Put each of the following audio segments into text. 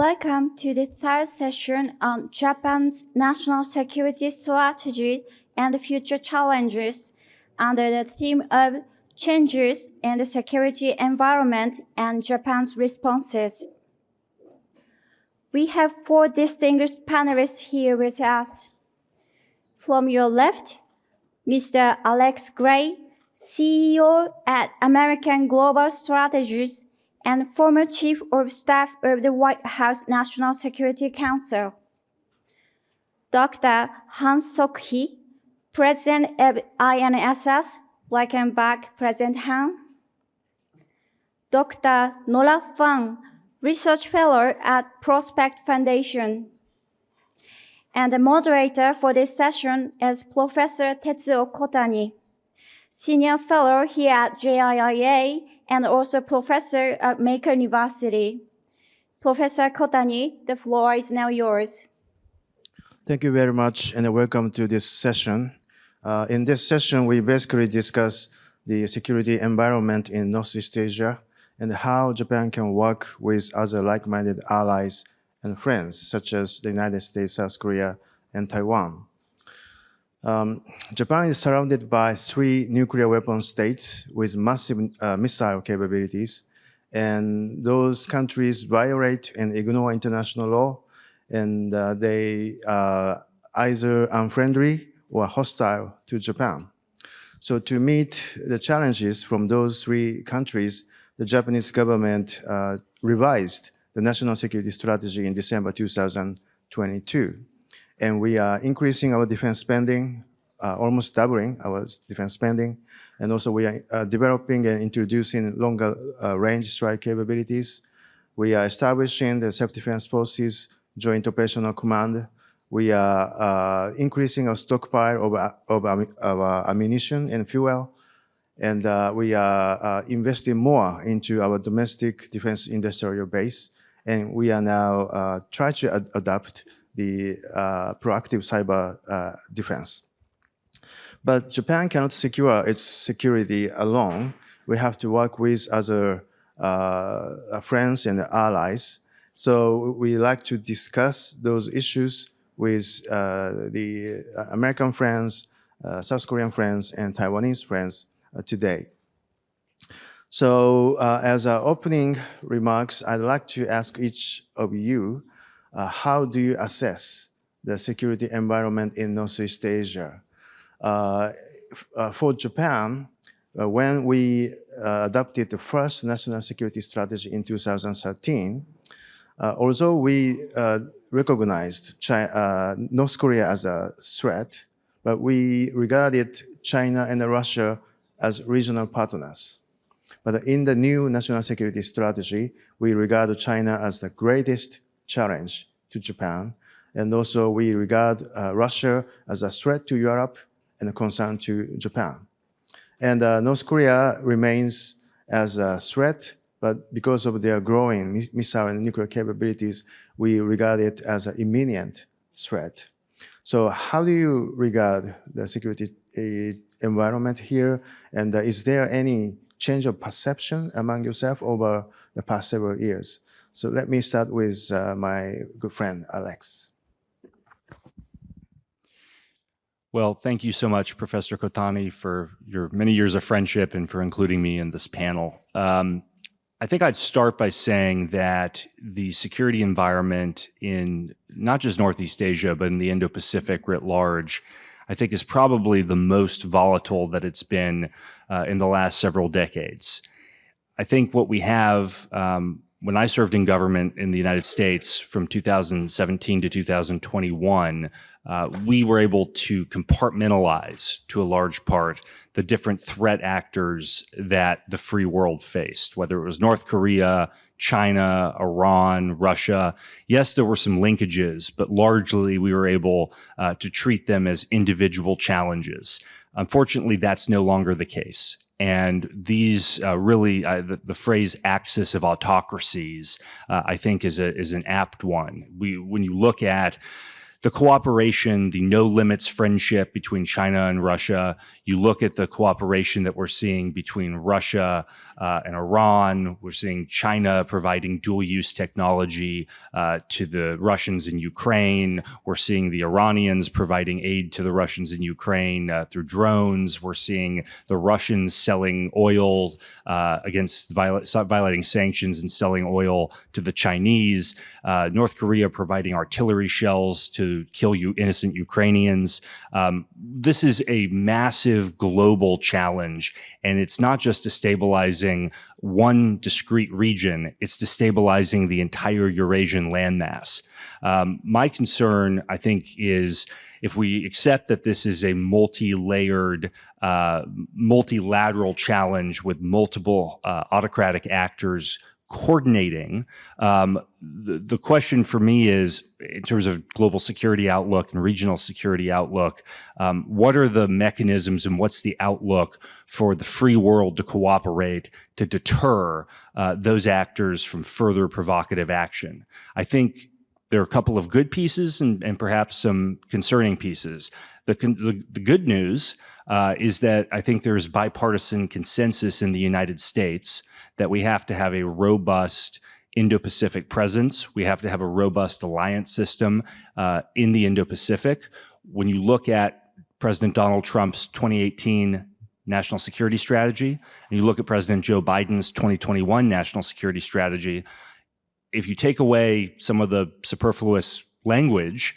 Welcome to the third session on Japan's national security strategy and future challenges under the theme of changes in the security environment and Japan's responses. We have four distinguished panelists here with us. From your left, Mr. Alex Gray, CEO at American Global Strategies and former Chief of Staff of the White House National Security Council. Dr. Hans Sukhee, President of INSS. Welcome back, President Han. Dr. Norah Huang, Research Fellow at Prospect Foundation. And the moderator for this session is Professor Tetsuo Kotani, Senior Fellow here at JIIA and also Professor at Meikai University. Professor Kotani, the floor is now yours. Thank you very much and welcome to this session. In this session, we basically discuss the security environment in Northeast Asia and how Japan can work with other like-minded allies and friends, such as the United States, South Korea, and Taiwan. Japan is surrounded by 3 nuclear weapon states with massive missile capabilities, and those countries violate and ignore international law, and they are either unfriendly or hostile to Japan. So to meet the challenges from those 3 countries, the Japanese government revised the national security strategy in December 2022. And we are increasing our defense spending, almost doubling our defense spending. And also we are developing and introducing longer range strike capabilities. We are establishing the Self-Defense Forces Joint Operational Command. We are increasing our stockpile of ammunition and fuel. And we are investing more into our domestic defense industrial base. And we are now trying to adapt the proactive cyber defense. But Japan cannot secure its security alone. We have to work with other friends and allies. So we like to discuss those issues with the American friends, South Korean friends, and Taiwanese friends today. So as our opening remarks, I'd like to ask each of you, how do you assess the security environment in Northeast Asia? For Japan, when we adopted the first national security strategy in 2013, although we recognized North Korea as a threat, but we regarded China and Russia as regional partners. But in the new national security strategy, we regard China as the greatest challenge to Japan. And also we regard Russia as a threat to Europe and a concern to Japan. And North Korea remains as a threat, but because of their growing missile and nuclear capabilities, we regard it as an imminent threat. So how do you regard the security environment here? And is there any change of perception among yourself over the past several years? So let me start with my good friend, Alex. Well, thank you so much, Professor Kotani, for your many years of friendship and for including me in this panel. I think I'd start by saying that the security environment in not just Northeast Asia, but in the Indo-Pacific writ large, I think is probably the most volatile that it's been in the last several decades. I think what we have, when I served in government in the United States from 2017 to 2021, we were able to compartmentalize, to a large part, the different threat actors that the free world faced, whether it was North Korea, China, Iran, Russia. Yes, there were some linkages, but largely we were able to treat them as individual challenges. Unfortunately, that's no longer the case. And these the phrase axis of autocracies, I think is an apt one. When you look at the cooperation, the no limits friendship between China and Russia. You look at the cooperation that we're seeing between Russia and Iran. We're seeing China providing dual use technology to the Russians in Ukraine. We're seeing the Iranians providing aid to the Russians in Ukraine through drones. We're seeing the Russians selling oil against violating sanctions and selling oil to the Chinese. North Korea providing artillery shells to kill innocent Ukrainians. This is a massive global challenge, and it's not just destabilizing one discrete region, it's destabilizing the entire Eurasian landmass. My concern, I think, is if we accept that this is a multi-layered, multilateral challenge with multiple autocratic actors coordinating, the question for me is, in terms of global security outlook and regional security outlook, what are the mechanisms and what's the outlook for the free world to cooperate to deter those actors from further provocative action? I think there are a couple of good pieces and perhaps some concerning pieces. The good news is that I think there's bipartisan consensus in the United States that we have to have a robust Indo-Pacific presence. We have to have a robust alliance system in the Indo-Pacific. When you look at President Donald Trump's 2018 national security strategy, and you look at President Joe Biden's 2021 national security strategy, if you take away some of the superfluous language,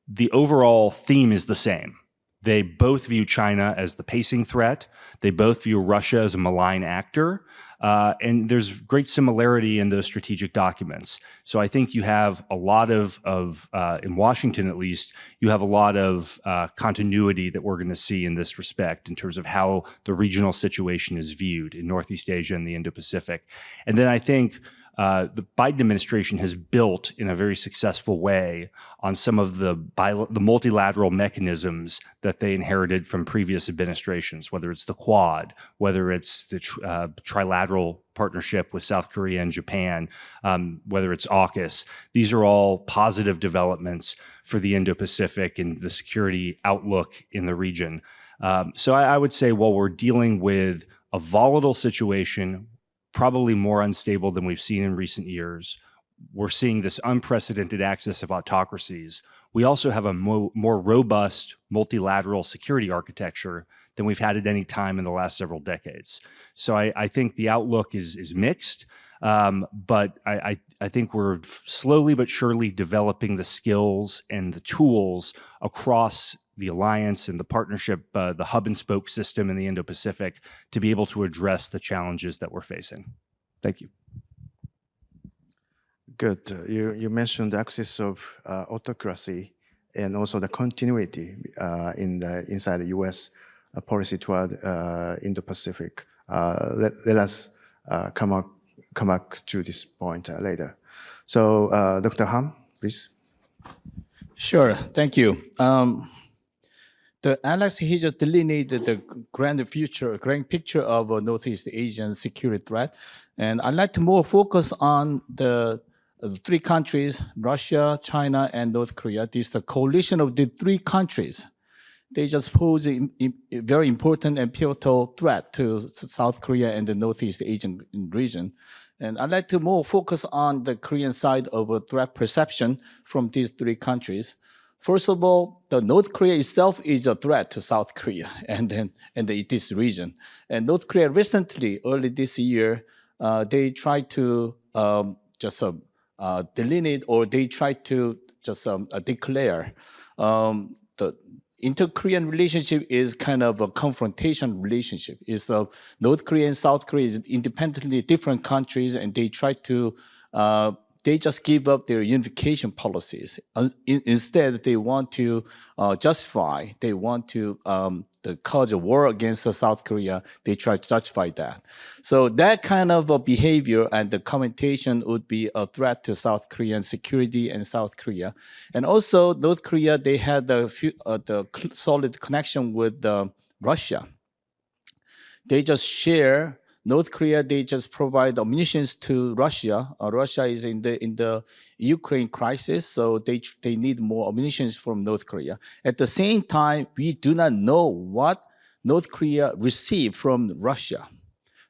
the overall theme is the same. They both view China as the pacing threat. They both view Russia as a malign actor. And there's great similarity in those strategic documents. So I think you have a lot of in Washington at least, you have a lot of continuity that we're going to see in this respect in terms of how the regional situation is viewed in Northeast Asia and the Indo-Pacific. And then I think the Biden administration has built in a very successful way on some of the multilateral mechanisms that they inherited from previous administrations, whether it's the Quad, whether it's the trilateral partnership with South Korea and Japan, whether it's AUKUS. These are all positive developments for the Indo-Pacific and the security outlook in the region. So I would say while we're dealing with a volatile situation, probably more unstable than we've seen in recent years, we're seeing this unprecedented access of autocracies. We also have a more robust multilateral security architecture than we've had at any time in the last several decades. So I think the outlook is mixed, but I think we're slowly but surely developing the skills and the tools across the alliance and the partnership, the hub and spoke system in the Indo-Pacific to be able to address the challenges that we're facing. Thank you. Good. You mentioned the axis of autocracy and also the continuity inside the U.S. Policy toward Indo-Pacific. Let us come back to this point later. So, Dr. Han, please. Sure. Thank you. Alex, he just delineated the grand picture of Northeast Asian security threat. And I'd like to more focus on the three countries, Russia, China, and North Korea. This is the coalition of the three countries. They just pose a very important and pivotal threat to South Korea and the Northeast Asian region. And I'd like to more focus on the Korean side of a threat perception from these three countries. First of all, the North Korea itself is a threat to South Korea and this region. And North Korea recently, early this year, they tried to delineate, or they tried to just declare the inter-Korean relationship is kind of a confrontation relationship. It's North Korea and South Korea is independently different countries, and they try to they just give up their unification policies. Instead, they want to justify, they want to cause a war against South Korea. They try to justify that. So that kind of behavior and the commentation would be a threat to South Korean security and South Korea. And also North Korea, they had the solid connection with Russia. They just share North Korea, they just provide munitions to Russia. Russia is in the Ukraine crisis, so they need more munitions from North Korea. At the same time, we do not know what North Korea received from Russia.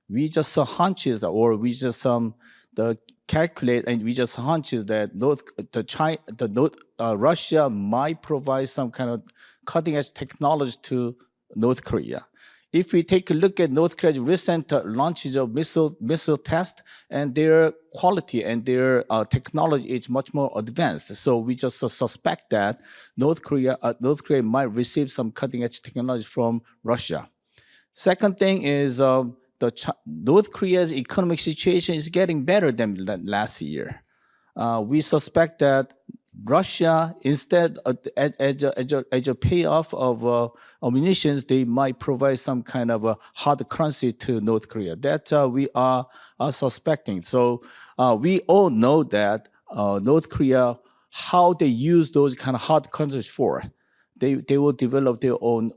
We just hunches, or we just calculate, and we just hunches that Russia might provide some kind of cutting edge technology to North Korea. If we take a look at North Korea's recent launches of missile tests, and their quality and their technology is much more advanced, so we just suspect that North Korea might receive some cutting edge technology from Russia. Second thing is North Korea's economic situation is getting better than last year. We suspect that Russia, instead, as a payoff of munitions, they might provide some kind of a hard currency to North Korea. That we are suspecting. So we all know that North Korea, how they use those kind of hard currencies for. They will develop their own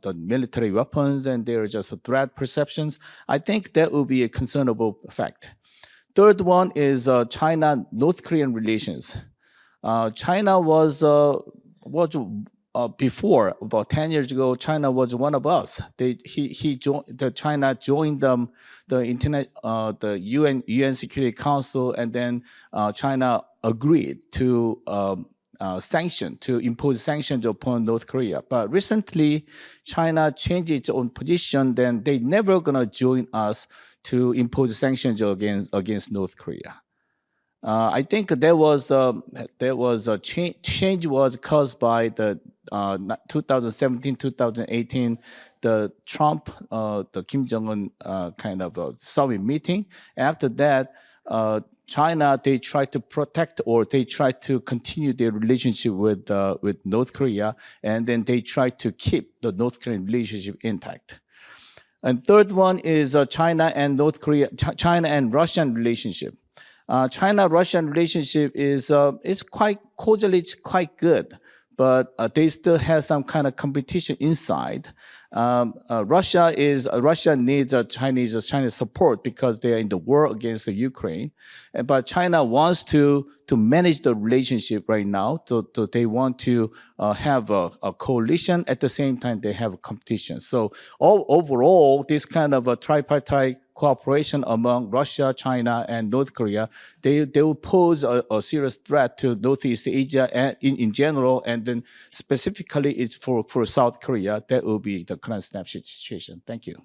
the military weapons, and they're just threat perceptions. I think that will be a concernable fact. Third one is China-North Korean relations. China was before, about 10 years ago, China was one of us. China joined the UN Security Council, and then China agreed to impose sanctions upon North Korea. But recently, China changed its own position. Then they never gonna join us to impose sanctions against North Korea. I think there was a change was caused by the 2017-2018 the Trump the Kim Jong-un kind of summit meeting. After that, China, they try to protect, or they try to continue their relationship with North Korea, and then they try to keep the North Korean relationship intact. And third one is China and Russian relationship. China-Russian relationship is quite cordial, it's quite good, but they still have some kind of competition inside. Russia needs Chinese support because they are in the war against the Ukraine, but China wants to manage the relationship right now. So they want to have a coalition. At the same time, they have a competition. So overall, this kind of a tripartite cooperation among Russia, China, and North Korea, they will pose a serious threat to Northeast Asia and in general, and then specifically it's for South Korea. That will be the current snapshot situation. Thank you.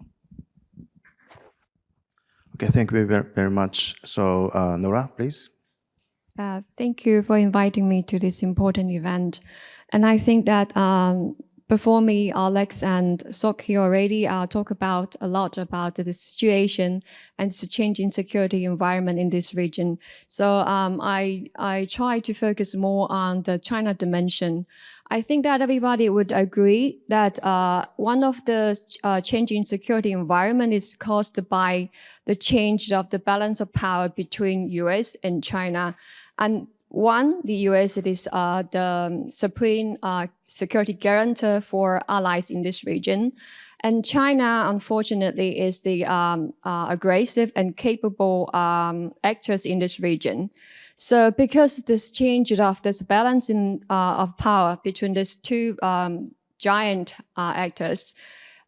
Okay, thank you very much. So Norah, please. Thank you for inviting me to this important event. And I think that before me, Alex and Sukhee already talk a lot about the situation and the changing security environment in this region. So I try to focus more on the China dimension. I think that everybody would agree that one of the changing security environment is caused by the change of the balance of power between US and China. And one, the US is the supreme security guarantor for allies in this region. And China, unfortunately, is the aggressive and capable actors in this region. So because this change of this balancing of power between these two giant actors,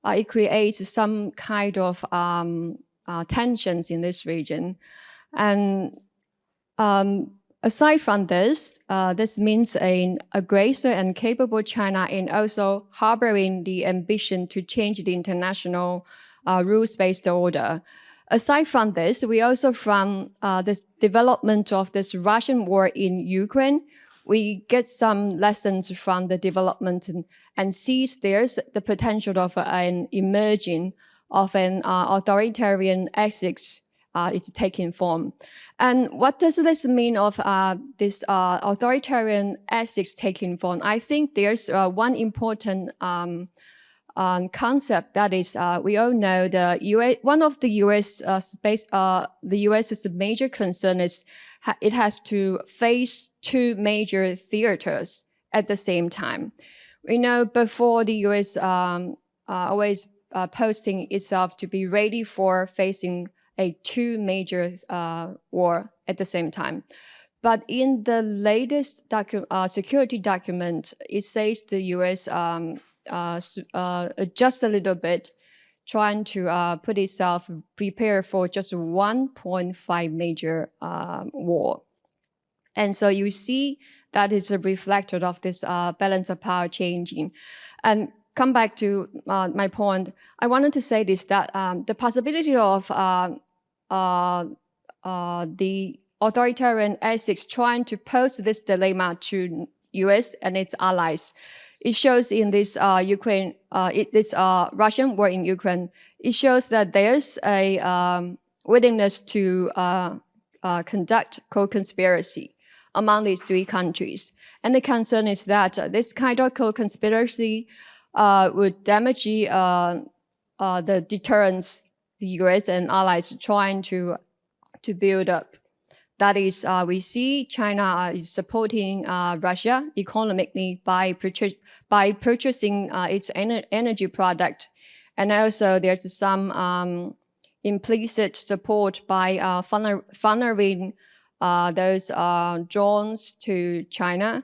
it creates some kind of tensions in this region. And aside from this, this means an aggressive and capable China in also harboring the ambition to change the international rules-based order. Aside from this, we also from this development of this Russian war in Ukraine, we get some lessons from the development and sees there's the potential of an emerging of an authoritarian ethics is taking form. And what does this mean of this authoritarian ethics taking form? I think there's one important concept that is we all know the US. One of the US's major concern is it has to face two major theaters at the same time. We know before the US always posting itself to be ready for facing a two major war at the same time. But in the latest security document, it says the U.S. Adjust a little bit, trying to put itself prepare for just 1.5 major war. And so you see that is a reflector of this balance of power changing. And come back to my point, I wanted to say this, that the possibility of the authoritarian Essex trying to pose this dilemma to U.S. and its allies, it shows in this Russian war in Ukraine. It shows that there's a willingness to conduct co-conspiracy among these three countries. And the concern is that this kind of co-conspiracy would damage the deterrence the US and allies are trying to build up. That is, we see China is supporting Russia economically by purchasing its energy product. And also there's some implicit support by funneling those drones to China,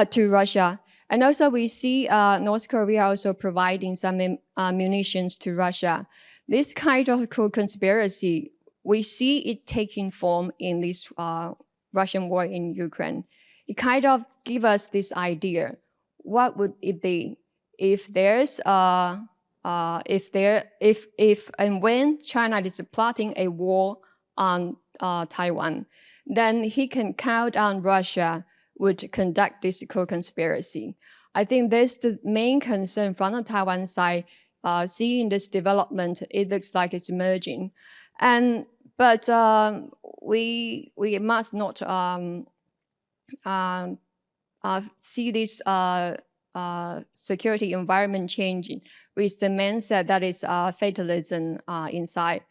to Russia. And also we see North Korea also providing some munitions to Russia. This kind of co-conspiracy, we see it taking form in this Russian war in Ukraine. It kind of gives us this idea. What would it be if there's if and when China is plotting a war on Taiwan, then he can count on Russia would conduct this co-conspiracy. I think that's the main concern from the Taiwan side. Seeing this development, it looks like it's emerging, but we must not see this security environment changing with the mindset that is fatalism inside.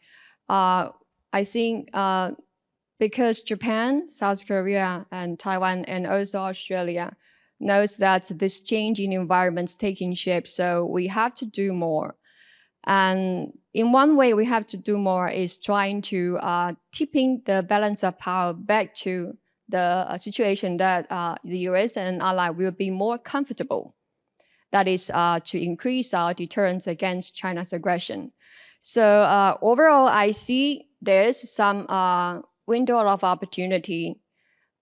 I think because Japan, South Korea, and Taiwan, and also Australia knows that this changing environment is taking shape, so we have to do more. And in one way we have to do more is trying to tipping the balance of power back to the situation that the US and ally will be more comfortable. That is to increase our deterrence against China's aggression. So overall, I see there's some window of opportunity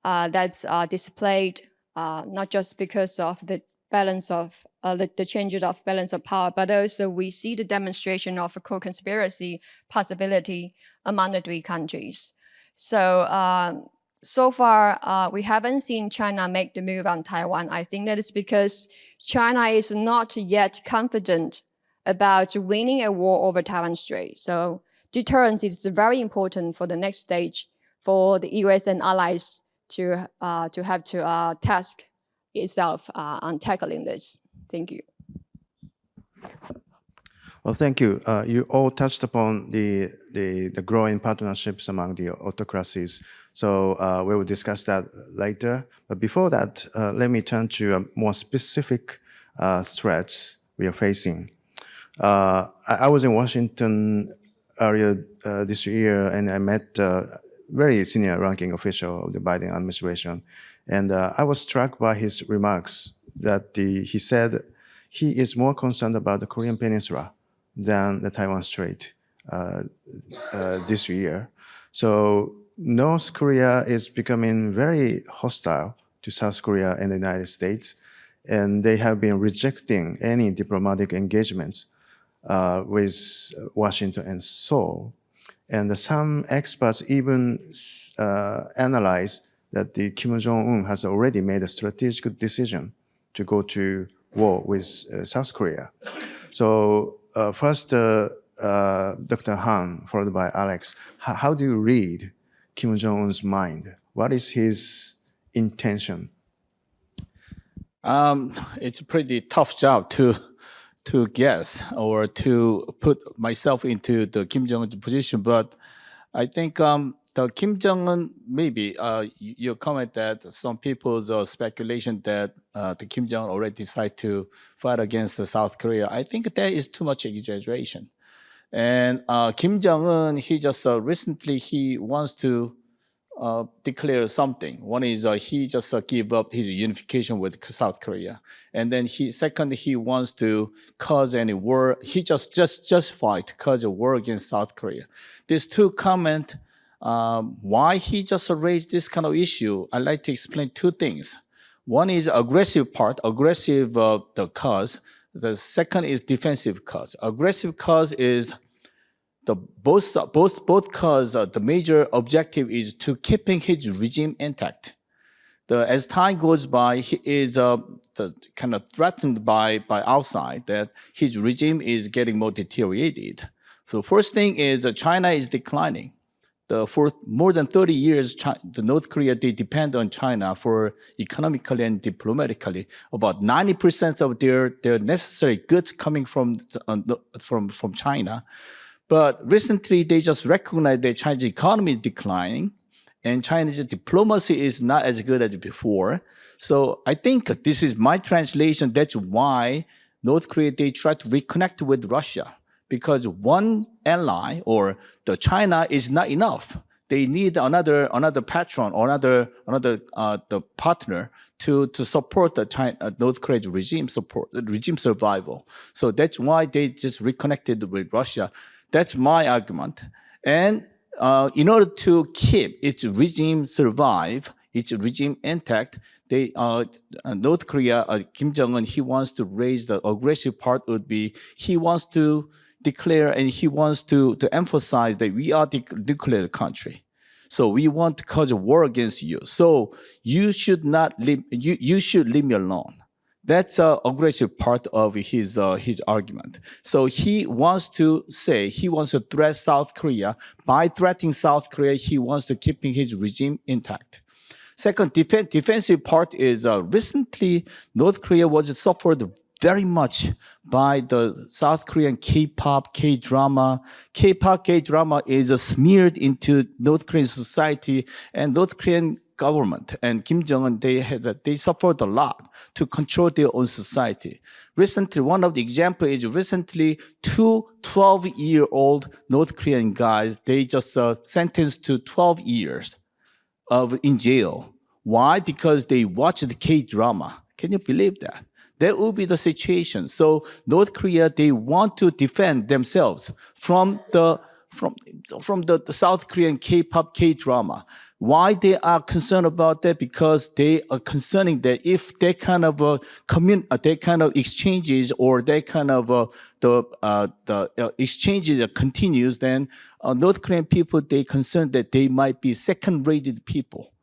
that's displayed not just because of the balance of the changes of balance of power, but also we see the demonstration of a co-conspiracy possibility among the three countries. So so far, we haven't seen China make the move on Taiwan. I think that is because China is not yet confident about winning a war over Taiwan Strait. So deterrence is very important for the next stage for the US and allies to have to task itself on tackling this. Thank you. Well, thank you. You all touched upon the growing partnerships among the autocracies. So we will discuss that later. But before that, let me turn to more specific threats we are facing. I was in Washington earlier this year, and I met a very senior ranking official of the Biden administration. And I was struck by his remarks that he said he is more concerned about the Korean Peninsula than the Taiwan Strait this year. So North Korea is becoming very hostile to South Korea and the United States, and they have been rejecting any diplomatic engagements with Washington and Seoul. And some experts even analyze that the Kim Jong-un has already made a strategic decision to go to war with South Korea. So first, Dr. Han, followed by Alex, how do you read Kim Jong-un's mind? What is his intention? It's a pretty tough job to guess or to put myself into the Kim Jong-un's position, but I think the Kim Jong-un, maybe your comment that some people's speculation that the Kim Jong-un already decided to fight against the South Korea, I think that is too much exaggeration. And Kim Jong-un, he just recently, he wants to declare something. One is he just give up his unification with South Korea, and then second he wants to cause any war. He just justify to cause a war against South Korea. These two comment why he just raised this kind of issue. I'd like to explain two things. One is aggressive part, aggressive the cause. The second is defensive cause. Aggressive cause is both cause the major objective is to keeping his regime intact. As time goes by, he is kind of threatened by outside that his regime is getting more deteriorated. So first thing is China is declining. For more than 30 years, the North Korea, they depend on China for economically and diplomatically. About 90% of their necessary goods coming from China. But recently, they just recognize that China's economy is declining, and China's diplomacy is not as good as before. So I think this is my translation. That's why North Korea, they try to reconnect with Russia, because one ally or the China is not enough. They need another patron or another the partner to support the North Korea's regime survival. So that's why they just reconnected with Russia. That's my argument. And in order to keep its regime survive, its regime intact, North Korea, Kim Jong-un, he wants to raise the aggressive part would be, he wants to declare and he wants to emphasize that we are the nuclear country. So we want to cause a war against you. So you should you should leave me alone. That's an aggressive part of his argument. So he wants to threat South Korea. By threatening South Korea, he wants to keep his regime intact. Second, defensive part is recently North Korea was suffered very much by the South Korean K-pop, K-drama. K-pop, K-drama is smeared into North Korean society and North Korean government, and Kim Jong-un, they suffered a lot to control their own society. Recently, one of the examples is recently 2 12-year-old North Korean guys, they just sentenced to 12 years in jail. Why? Because they watched the K-drama. Can you believe that? That will be the situation. So North Korea, they want to defend themselves from the South Korean K-pop, K-drama. Why they are concerned about that? Because they are concerning that if that kind of that kind of exchanges or that kind of the exchanges continues, then North Korean people, they concerned that they might be second-rated people.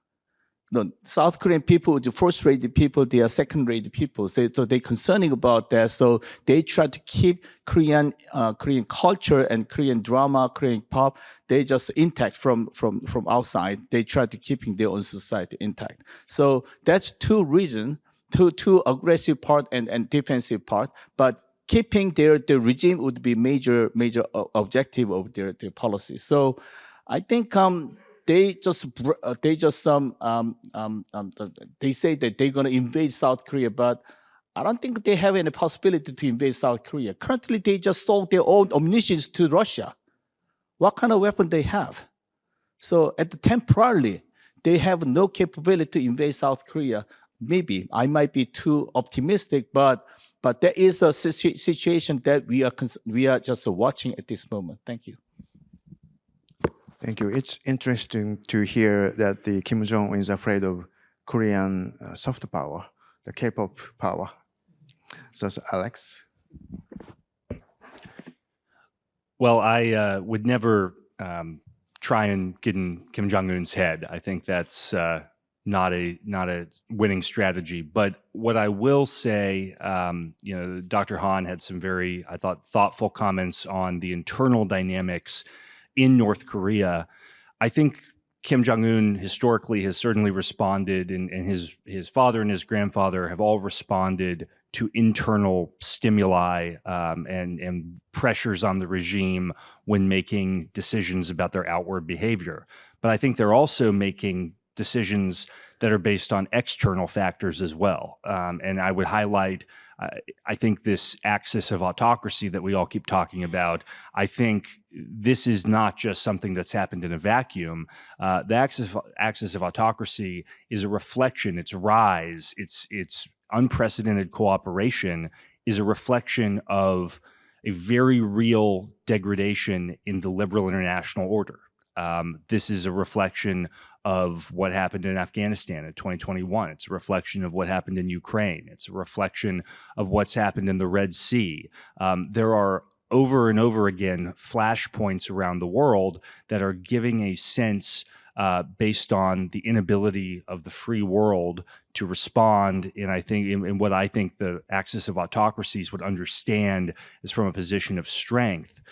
The South Korean people, the first-rated people, they are second-rated people. So they're concerning about that. So they try to keep Korean culture and Korean drama, Korean pop, they just intact from outside. They try to keeping their own society intact. So that's two reasons, two aggressive part and defensive part. But keeping the regime would be major objective of their policy. So I think they say that they're going to invade South Korea, but I don't think they have any possibility to invade South Korea. Currently, they just sold their own ammunitions to Russia. What kind of weapon they have? So temporarily, they have no capability to invade South Korea. Maybe I might be too optimistic, but there is a situation that we are just watching at this moment. Thank you. Thank you. It's interesting to hear that the Kim Jong-un is afraid of Korean soft power, the K-pop power. So Alex? Well, I would never try and get in Kim Jong-un's head. I think that's not a winning strategy. But what I will say, Dr. Han had some very, I thought, thoughtful comments on the internal dynamics in North Korea. I think Kim Jong-un historically has certainly responded, and his father and his grandfather have all responded to internal stimuli and pressures on the regime when making decisions about their outward behavior. But I think they're also making decisions that are based on external factors as well. And I would highlight, I think this axis of autocracy that we all keep talking about, I think this is not just something that's happened in a vacuum. The axis of autocracy is a reflection, its rise, its unprecedented cooperation is a reflection of a very real degradation in the liberal international order. This is a reflection of what happened in Afghanistan in 2021. It's a reflection of what happened in Ukraine. It's a reflection of what's happened in the Red Sea. There are over and over again flashpoints around the world that are giving a sense based on the inability of the free world to respond. And I think in what I think the axis of autocracies would understand is from a position of strength.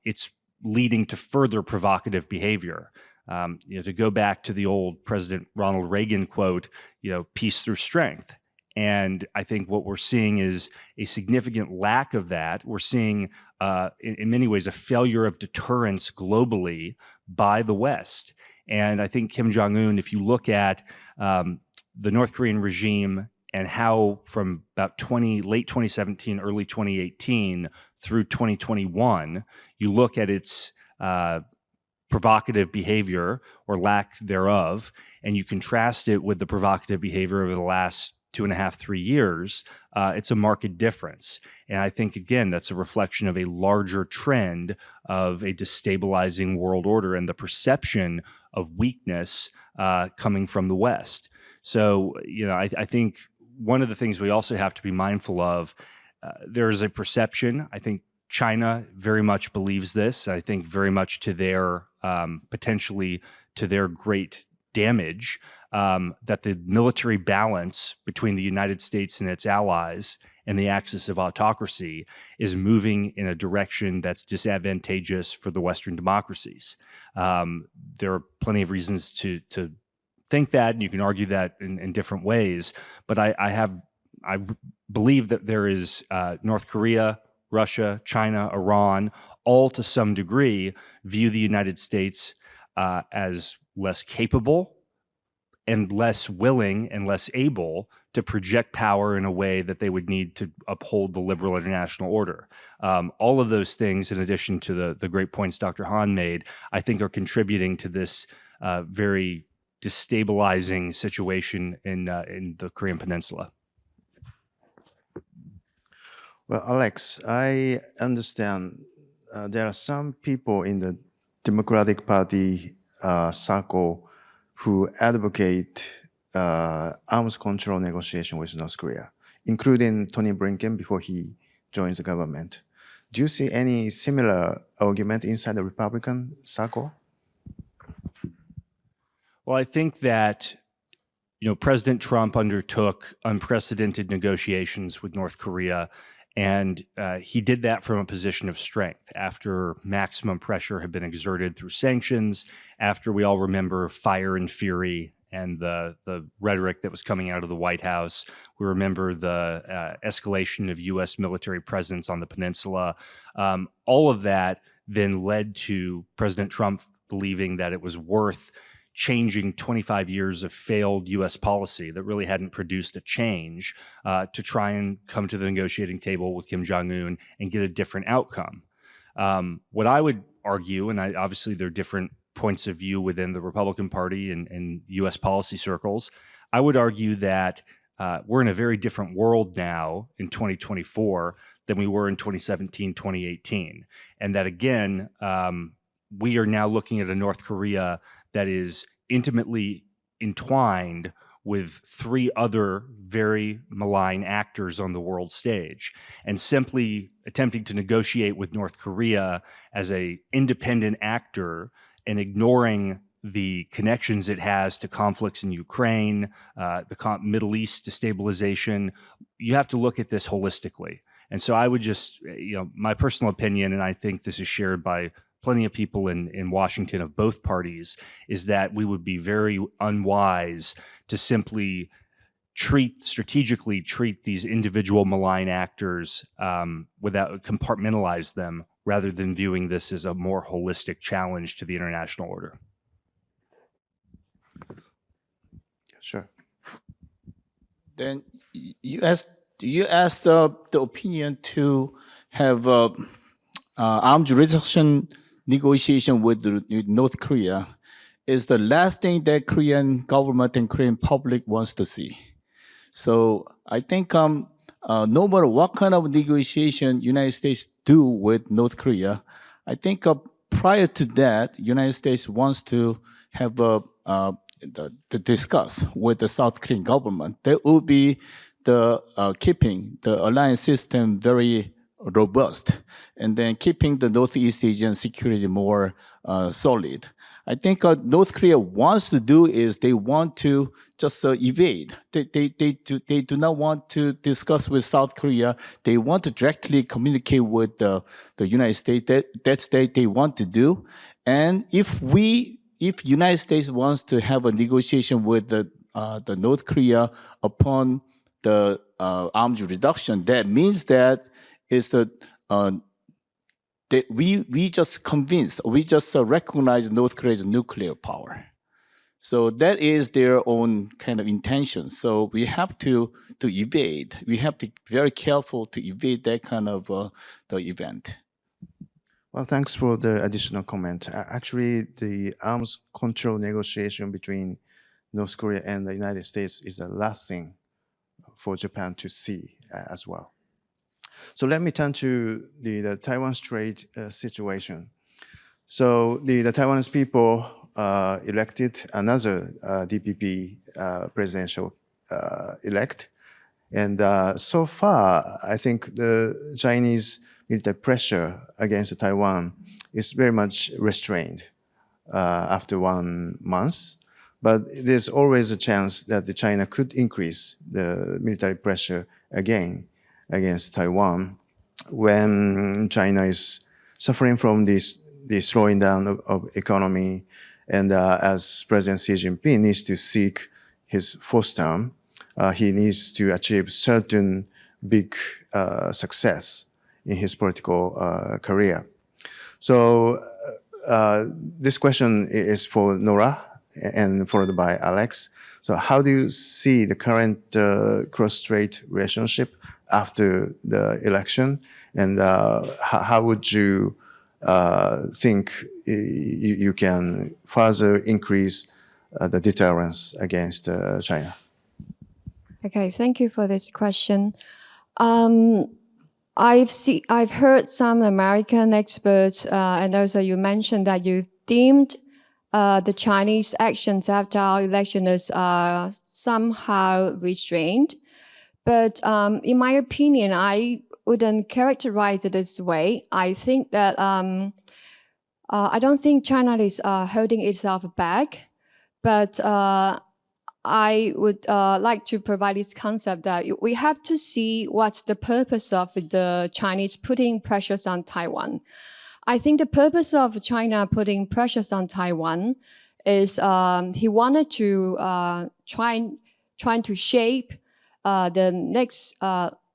It's leading to further provocative behavior. To go back to the old President Ronald Reagan quote, peace through strength. And I think what we're seeing is a significant lack of that. We're seeing, in many ways, a failure of deterrence globally by the West. And I think Kim Jong-un, if you look at the North Korean regime and how from about late 2017, early 2018 through 2021, you look at its provocative behavior or lack thereof, and you contrast it with the provocative behavior over the last 2.5, 3 years, it's a marked difference. And I think, again, that's a reflection of a larger trend of a destabilizing world order and the perception of weakness coming from the West. So, I think one of the things we also have to be mindful of, there is a perception, I think China very much believes this, I think very much to their, potentially to their great damage, that the military balance between the United States and its allies and the axis of autocracy is moving in a direction that's disadvantageous for the Western democracies. There are plenty of reasons to think that, and you can argue that in different ways, but I believe that there is North Korea, Russia, China, Iran, all to some degree view the United States as less capable and less willing and less able to project power in a way that they would need to uphold the liberal international order. All of those things, in addition to the great points Dr. Han made, I think are contributing to this very destabilizing situation in the Korean Peninsula. Well, Alex, I understand there are some people in the Democratic Party circle who advocate arms control negotiation with North Korea, including Tony Blinken before he joins the government. Do you see any similar argument inside the Republican circle? Well, I think that President Trump undertook unprecedented negotiations with North Korea, and he did that from a position of strength after maximum pressure had been exerted through sanctions, after we all remember fire and fury and the rhetoric that was coming out of the White House. We remember the escalation of U.S. military presence on the peninsula. All of that then led to President Trump believing that it was worth changing 25 years of failed U.S. policy that really hadn't produced a change to try and come to the negotiating table with Kim Jong-un and get a different outcome. What I would argue, and obviously there are different points of view within the Republican Party and U.S. policy circles, I would argue that we're in a very different world now in 2024 than we were in 2017, 2018. And that, again, we are now looking at a North Korea that is intimately entwined with 3 other very malign actors on the world stage. And simply attempting to negotiate with North Korea as an independent actor and ignoring the connections it has to conflicts in Ukraine, the Middle East destabilization, you have to look at this holistically. And so I would just, my personal opinion, and I think this is shared by plenty of people in Washington of both parties, is that we would be very unwise to simply strategically treat these individual malign actors without compartmentalize them, rather than viewing this as a more holistic challenge to the international order? Sure. Then you asked the opinion to have arms reduction negotiation with North Korea is the last thing that Korean government and Korean public wants to see. So I think no matter what kind of negotiation United States do with North Korea, I think prior to that, United States wants to have the discuss with the South Korean government. That would be the keeping the alliance system very robust, and then keeping the Northeast Asian security more solid. I think North Korea wants to do is they want to just evade. They do not want to discuss with South Korea. They want to directly communicate with the United States. That's what they want to do. And if United States wants to have a negotiation with the North Korea upon the arms reduction, that means that is that we just convinced, we just recognize North Korea's nuclear power. So that is their own kind of intention. So we have to evade. We have to be very careful to evade that kind of the event. Well, thanks for the additional comment. Actually, the arms control negotiation between North Korea and the United States is the last thing for Japan to see as well. So let me turn to the Taiwan Strait situation. So the Taiwanese people elected another DPP presidential elect. And so far, I think the Chinese military pressure against Taiwan is very much restrained after 1 month. But there's always a chance that China could increase the military pressure again against Taiwan when China is suffering from the slowing down of economy, and as President Xi Jinping needs to seek his fourth term, he needs to achieve certain big success in his political career. So this question is for Norah and followed by Alex. So how do you see the current cross-strait relationship after the election, and how would you think you can further increase the deterrence against China? Okay, thank you for this question. I've heard some American experts, and also you mentioned that you deemed the Chinese actions after our election as somehow restrained. But in my opinion, I wouldn't characterize it this way. I think that I don't think China is holding itself back, but I would like to provide this concept that we have to see what's the purpose of the Chinese putting pressures on Taiwan. I think the purpose of China putting pressures on Taiwan is he wanted to trying to shape the next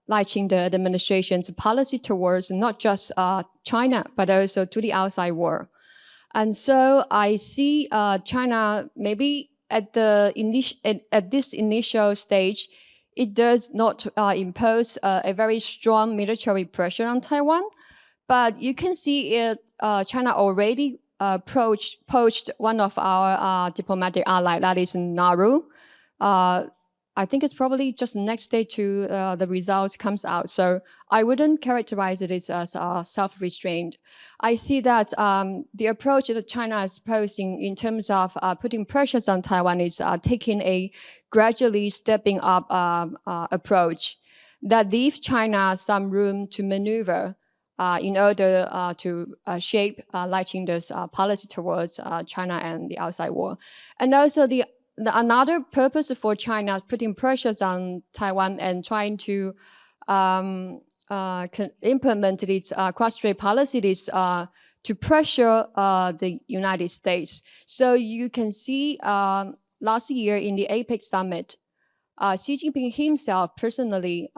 Lai Ching-te administration's policy towards not just China, but also to the outside world. And so I see China maybe at this initial stage, it does not impose a very strong military pressure on Taiwan, but you can see it. China already poached one of our diplomatic allies, that is Nauru. I think it's probably just the next day to the results comes out. So I wouldn't characterize it as self-restrained. I see that the approach that China is posing in terms of putting pressures on Taiwan is taking a gradually stepping up approach that leaves China some room to maneuver in order to shape Lai Ching-te's policy towards China and the outside world. And also another purpose for China putting pressures on Taiwan and trying to implement its cross-strait policy is to pressure the United States. So you can see last year in the APEC summit, Xi Jinping himself personally,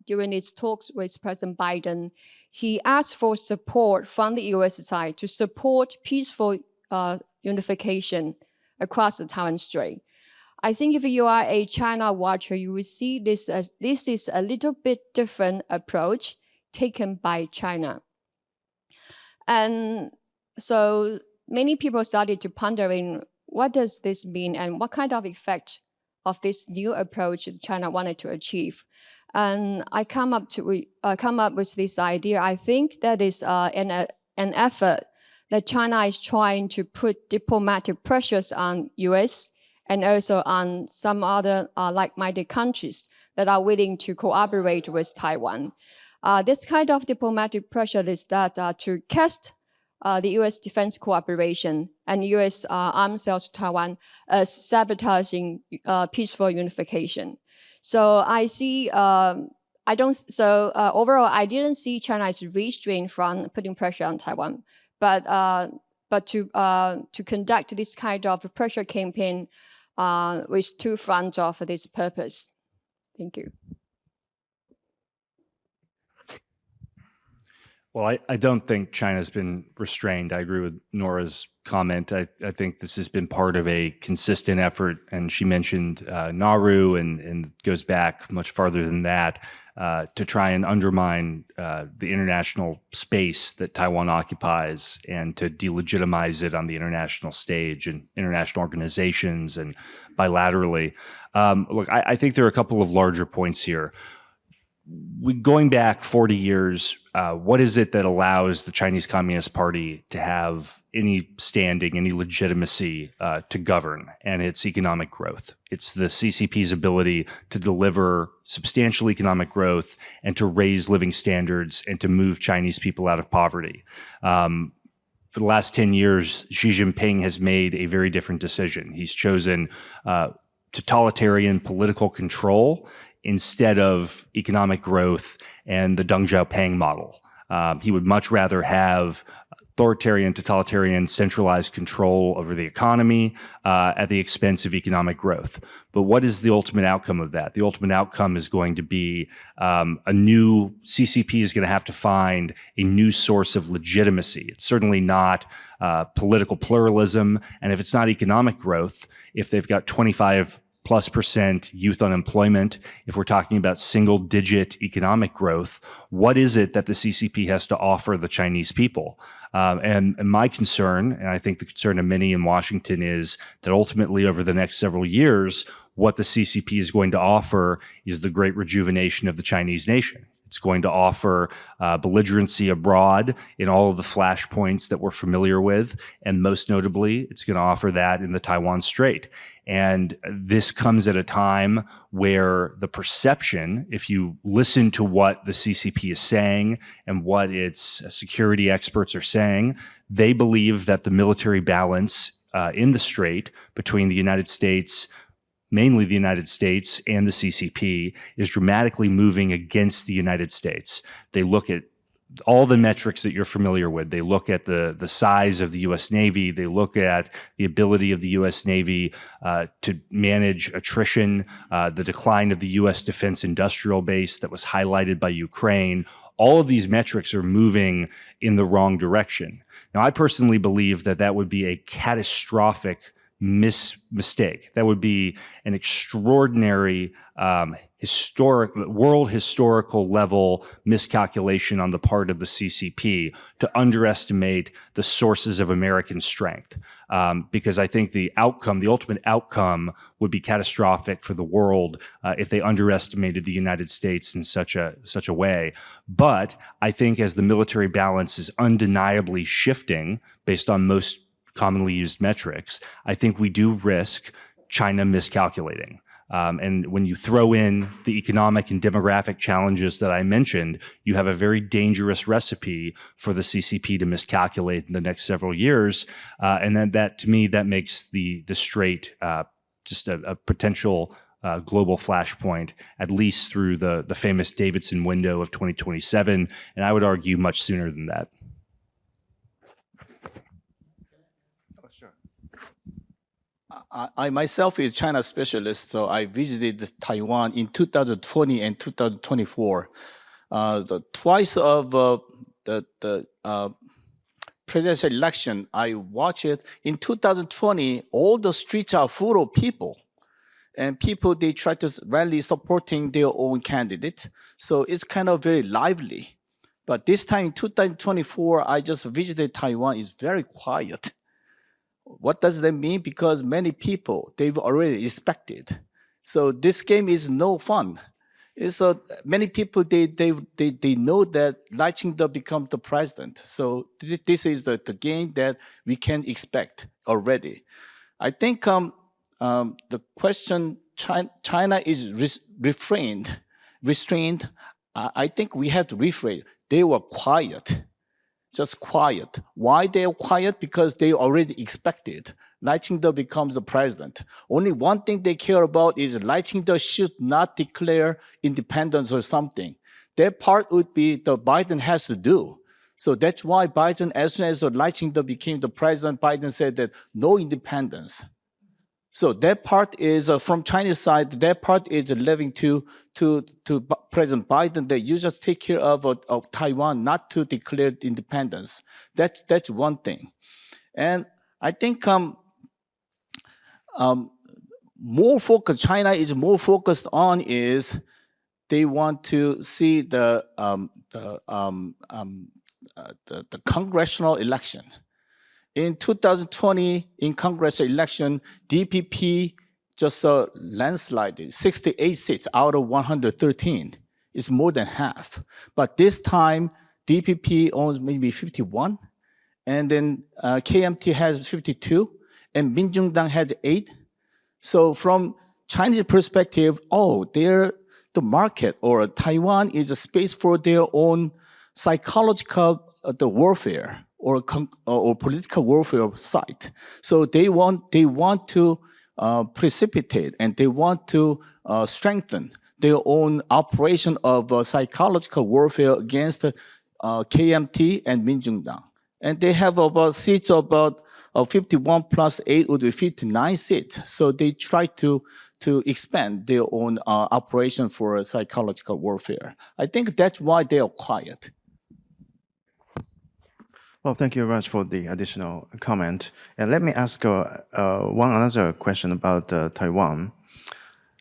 during his talks with President Biden, he asked for support from the US side to support peaceful unification across the Taiwan Strait. I think if you are a China watcher, you will see this as this is a little bit different approach taken by China. And so many people started to pondering, what does this mean and what kind of effect of this new approach that China wanted to achieve? And I come up with this idea. I think that is an effort that China is trying to put diplomatic pressures on US and also on some other like-minded countries that are willing to cooperate with Taiwan. This kind of diplomatic pressure is that to cast the US defense cooperation and US arms sales to Taiwan as sabotaging peaceful unification. So I see, overall, I didn't see China as restrained from putting pressure on Taiwan, but to conduct this kind of pressure campaign with two fronts of this purpose. Thank you. Well, I don't think China's been restrained. I agree with Nora's comment. I think this has been part of a consistent effort, and she mentioned Nauru and goes back much farther than that to try and undermine the international space that Taiwan occupies and to delegitimize it on the international stage and international organizations and bilaterally. Look, I think there are a couple of larger points here. Going back 40 years, what is it that allows the Chinese Communist Party to have any standing, any legitimacy to govern? And it's economic growth. It's the CCP's ability to deliver substantial economic growth and to raise living standards and to move Chinese people out of poverty. For the last 10 years, Xi Jinping has made a very different decision. He's chosen totalitarian political control instead of economic growth and the Deng Xiaoping model. He would much rather have authoritarian, totalitarian, centralized control over the economy at the expense of economic growth. But what is the ultimate outcome of that? The ultimate outcome is going to be a new CCP is going to have to find a new source of legitimacy. It's certainly not political pluralism. And if it's not economic growth, if they've got 25+% youth unemployment, if we're talking about single-digit economic growth, what is it that the CCP has to offer the Chinese people? And my concern, and I think the concern of many in Washington, is that ultimately over the next several years, what the CCP is going to offer is the great rejuvenation of the Chinese nation. It's going to offer belligerency abroad in all of the flashpoints that we're familiar with. And most notably, it's going to offer that in the Taiwan Strait. And this comes at a time where the perception, if you listen to what the CCP is saying and what its security experts are saying, they believe that the military balance in the Strait between the United States, mainly the United States, and the CCP is dramatically moving against the United States. They look at all the metrics that you're familiar with. They look at the size of the U.S. Navy. They look at the ability of the U.S. Navy to manage attrition, the decline of the U.S. defense industrial base that was highlighted by Ukraine. All of these metrics are moving in the wrong direction. Now, I personally believe that that would be a catastrophic mistake. That would be an extraordinary world historical level miscalculation on the part of the CCP to underestimate the sources of American strength. Because I think the ultimate outcome would be catastrophic for the world if they underestimated the United States in such a way. But I think as the military balance is undeniably shifting based on most commonly used metrics, I think we do risk China miscalculating. And when you throw in the economic and demographic challenges that I mentioned, you have a very dangerous recipe for the CCP to miscalculate in the next several years. And then that, to me, that makes the Strait just a potential global flashpoint, at least through the famous Davidson window of 2027. And I would argue much sooner than that. I myself is China specialist, so I visited Taiwan in 2020 and 2024. Twice of the presidential election, I watched it. In 2020, all the streets are full of people. And people, they try to rally supporting their own candidate. So it's kind of very lively. But this time, in 2024, I just visited Taiwan. It's very quiet. What does that mean? Because many people, they've already expected. So this game is no fun. So many people, they know that Lai Ching-te become the president. So this is the game that we can expect already. I think the question, China is restrained. I think we have to rephrase. They were quiet, just quiet. Why they are quiet? Because they already expected Lai Ching-te becomes the president. Only one thing they care about is Lai Ching-te should not declare independence or something. That part would be the Biden has to do. So that's why Biden, as soon as Lai Ching-te became the president, Biden said that no independence. So that part is, from China's side, that part is leaving to President Biden that you just take care of Taiwan not to declare independence. That's one thing. And I think more focus, China is more focused on is they want to see the congressional election. In 2020, in Congress election, DPP just landslided 68 seats out of 113. It's more than half. But this time, DPP owns maybe 51, and then KMT has 52, and Minjungdang has 8. So from Chinese perspective, the market or Taiwan is a space for their own psychological warfare. Or political warfare site. So they want to precipitate and they want to strengthen their own operation of psychological warfare against KMT and Minjungdang. And they have about seats about 51 plus 8 would be 59 seats. So they try to expand their own operation for psychological warfare. I think that's why they are quiet. Well, thank you very much for the additional comment. And let me ask one another question about Taiwan.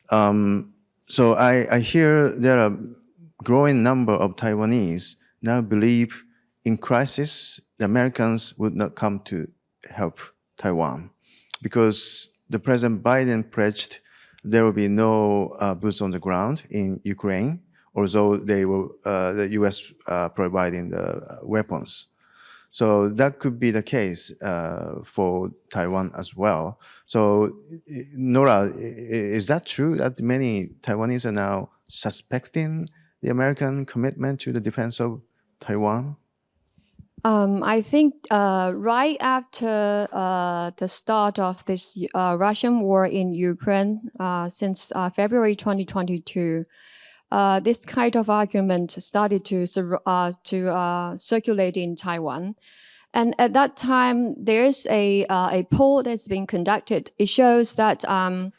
So I hear there are a growing number of Taiwanese now believe in crisis, the Americans would not come to help Taiwan because the President Biden pledged there will be no boots on the ground in Ukraine, although they will, the US providing the weapons. So that could be the case for Taiwan as well. So Norah, is that true that many Taiwanese are now suspecting the American commitment to the defense of Taiwan? I think right after the start of this Russian war in Ukraine, since February 2022, this kind of argument started to circulate in Taiwan. And at that time, there's a poll that's been conducted. It shows that the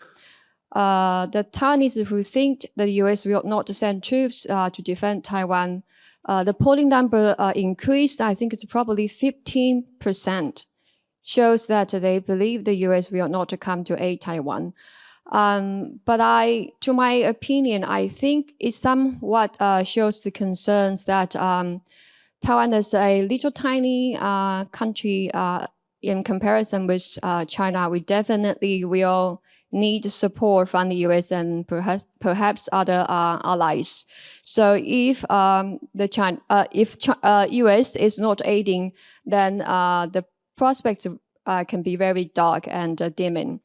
Taiwanese who think the US will not send troops to defend Taiwan, the polling number increased. I think it's probably 15%, shows that they believe the US will not come to aid Taiwan. But to my opinion, I think it somewhat shows the concerns that Taiwan is a little tiny country in comparison with China. We definitely will need support from the US and perhaps other allies. So if US is not aiding, then the prospects can be very dark and dimming.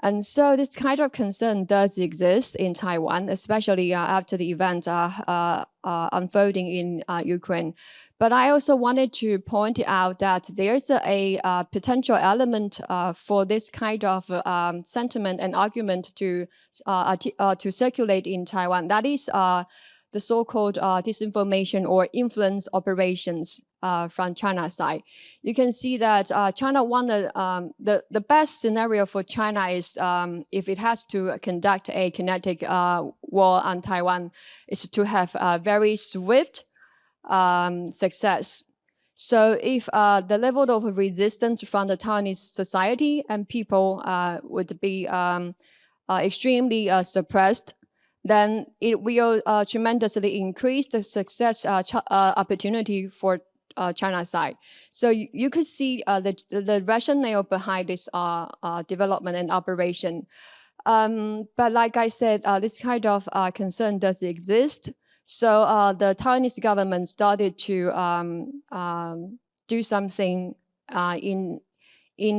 And so this kind of concern does exist in Taiwan, especially after the events are unfolding in Ukraine. But I also wanted to point out that there's a potential element for this kind of sentiment and argument to circulate in Taiwan. That is the so-called disinformation or influence operations from China's side. You can see that China wanted, the best scenario for China is if it has to conduct a kinetic war on Taiwan, is to have a very swift success. So if the level of resistance from the Taiwanese society and people would be extremely suppressed, then it will tremendously increase the success opportunity for China's side. So you could see the rationale behind this development and operation. But like I said, this kind of concern does exist. So the Taiwanese government started to do something in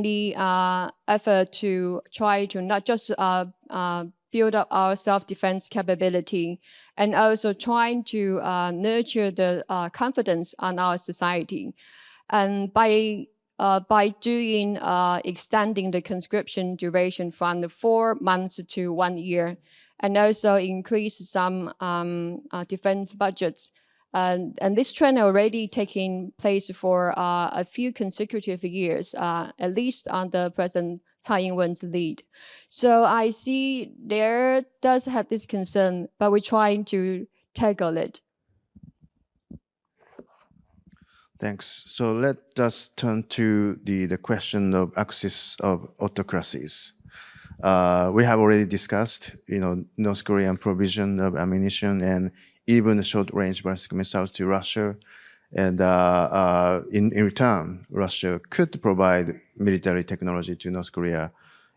the effort to try to not just build up our self-defense capability, and also trying to nurture the confidence on our society. And by doing extending the conscription duration from the 4 months to 1 year, and also increase some defense budgets. And this trend already taking place for a few consecutive years, at least under President Tsai Ing-wen's lead. So I see there does have this concern, but we're trying to tackle it. Thanks. So let us turn to the question of axis of autocracies. We have already discussed, North Korean provision of ammunition and even short-range ballistic missiles to Russia. And in return, Russia could provide military technology to North Korea,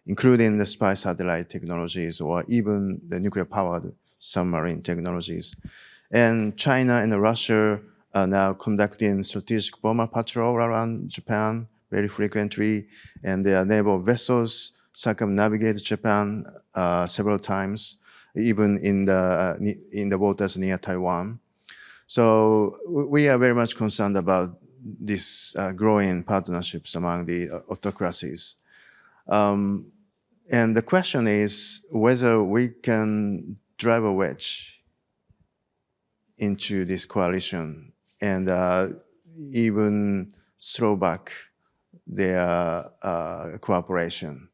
including the spy satellite technologies or even the nuclear-powered submarine technologies. And China and Russia are now conducting strategic bomber patrol around Japan very frequently, and their naval vessels circumnavigate Japan several times, even in the waters near Taiwan. So we are very much concerned about these growing partnerships among the autocracies. And the question is whether we can drive a wedge into this coalition and even throw back their cooperation.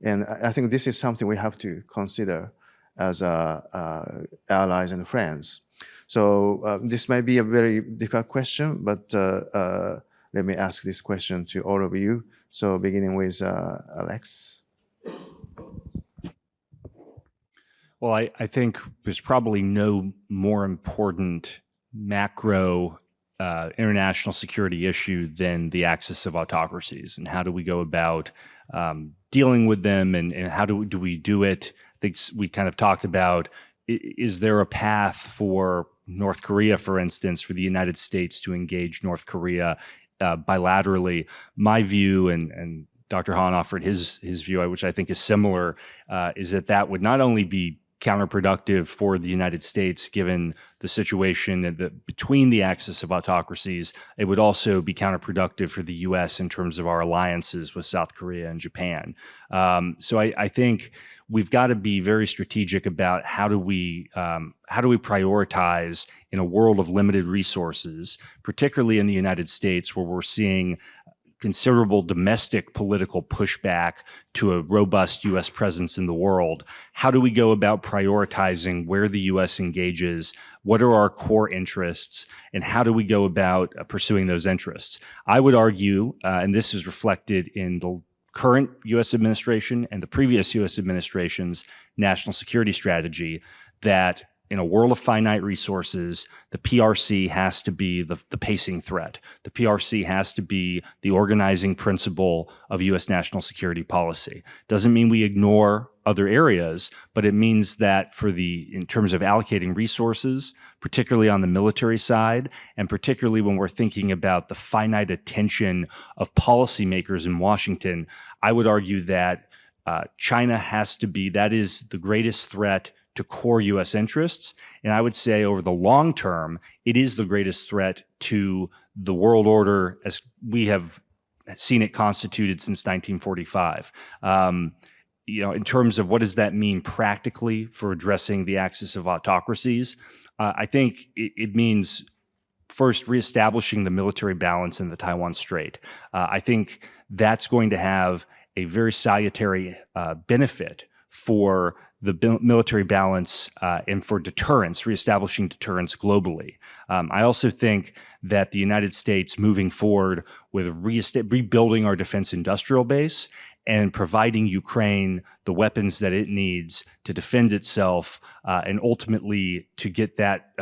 And I think this is something we have to consider as allies and friends. So this might be a very difficult question, but let me ask this question to all of you. So beginning with Alex. Well, I think there's probably no more important macro international security issue than the axis of autocracies, and how do we go about dealing with them, and how do we do it? I think we kind of talked about, is there a path for North Korea, for instance, for the United States to engage North Korea bilaterally? My view, and Dr. Hahn offered his view, which I think is similar, is that would not only be counterproductive for the United States, given the situation between the axis of autocracies, it would also be counterproductive for the U.S. in terms of our alliances with South Korea and Japan. So I think we've got to be very strategic about how do we prioritize in a world of limited resources, particularly in the United States, where we're seeing considerable domestic political pushback to a robust U.S. presence in the world. How do we go about prioritizing where the U.S. engages? What are our core interests? And how do we go about pursuing those interests? I would argue, and this is reflected in the current U.S. administration and the previous U.S. administration's national security strategy, that in a world of finite resources, the PRC has to be the pacing threat. The PRC has to be the organizing principle of U.S. national security policy. Doesn't mean we ignore other areas, but it means that in terms of allocating resources, particularly on the military side, and particularly when we're thinking about the finite attention of policymakers in Washington, I would argue that China has to be, that is the greatest threat to core U.S. interests. And I would say over the long term, it is the greatest threat to the world order as we have seen it constituted since 1945. In terms of what does that mean practically for addressing the axis of autocracies, I think it means first reestablishing the military balance in the Taiwan Strait. I think that's going to have a very salutary benefit for the military balance and for deterrence, reestablishing deterrence globally. I also think that the United States moving forward with rebuilding our defense industrial base and providing Ukraine the weapons that it needs to defend itself and ultimately to get that,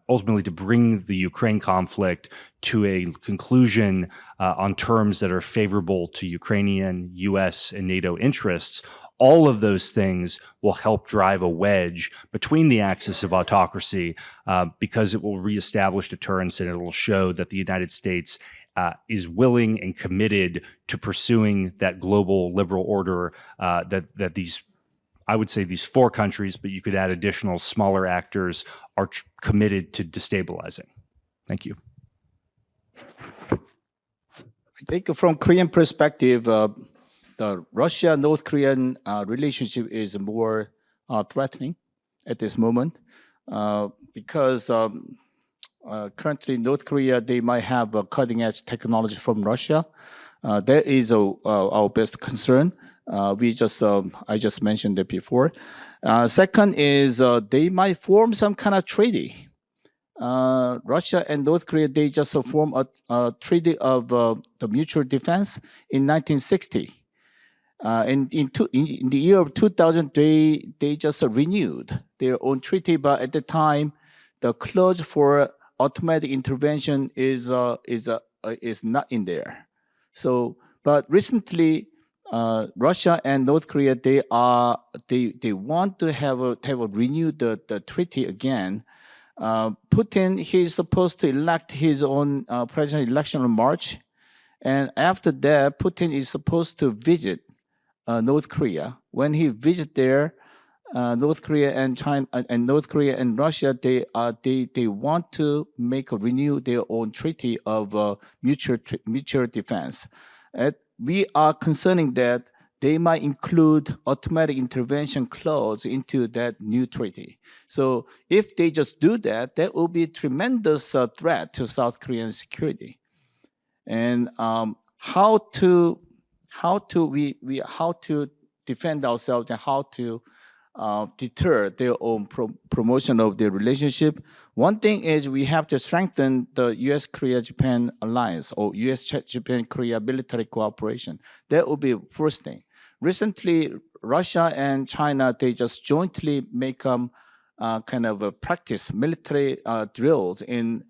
ultimately to bring the Ukraine conflict to a conclusion on terms that are favorable to Ukrainian, US, and NATO interests. All of those things will help drive a wedge between the axis of autocracy because it will reestablish deterrence and it will show that the United States is willing and committed to pursuing that global liberal order that these, I would say these 4 countries, but you could add additional smaller actors, are committed to destabilizing. Thank you. I think from Korean perspective, the Russia-North Korean relationship is more threatening at this moment because currently North Korea, they might have a cutting-edge technology from Russia. That is our best concern. I just mentioned it before. Second is they might form some kind of treaty. Russia and North Korea, they just formed a treaty of the mutual defense in 1960. And in the year of 2000, they just renewed their own treaty, but at the time, the clause for automatic intervention is not in there. So, but recently, Russia and North Korea, they want to have renewed the treaty again. Putin, he's supposed to elect his own presidential election in March, and after that, Putin is supposed to visit North Korea. When he visits there, North Korea and China and North Korea and Russia, they want to renew their own treaty of mutual defense. We are concerning that they might include automatic intervention clause into that new treaty. So if they just do that, that will be a tremendous threat to South Korean security. And how to defend ourselves and how to deter their own promotion of their relationship. One thing is we have to strengthen the U.S.-Korea-Japan alliance or U.S.-Japan-Korea military cooperation. That would be first thing. Recently, Russia and China, they just jointly make kind of a practice military drills in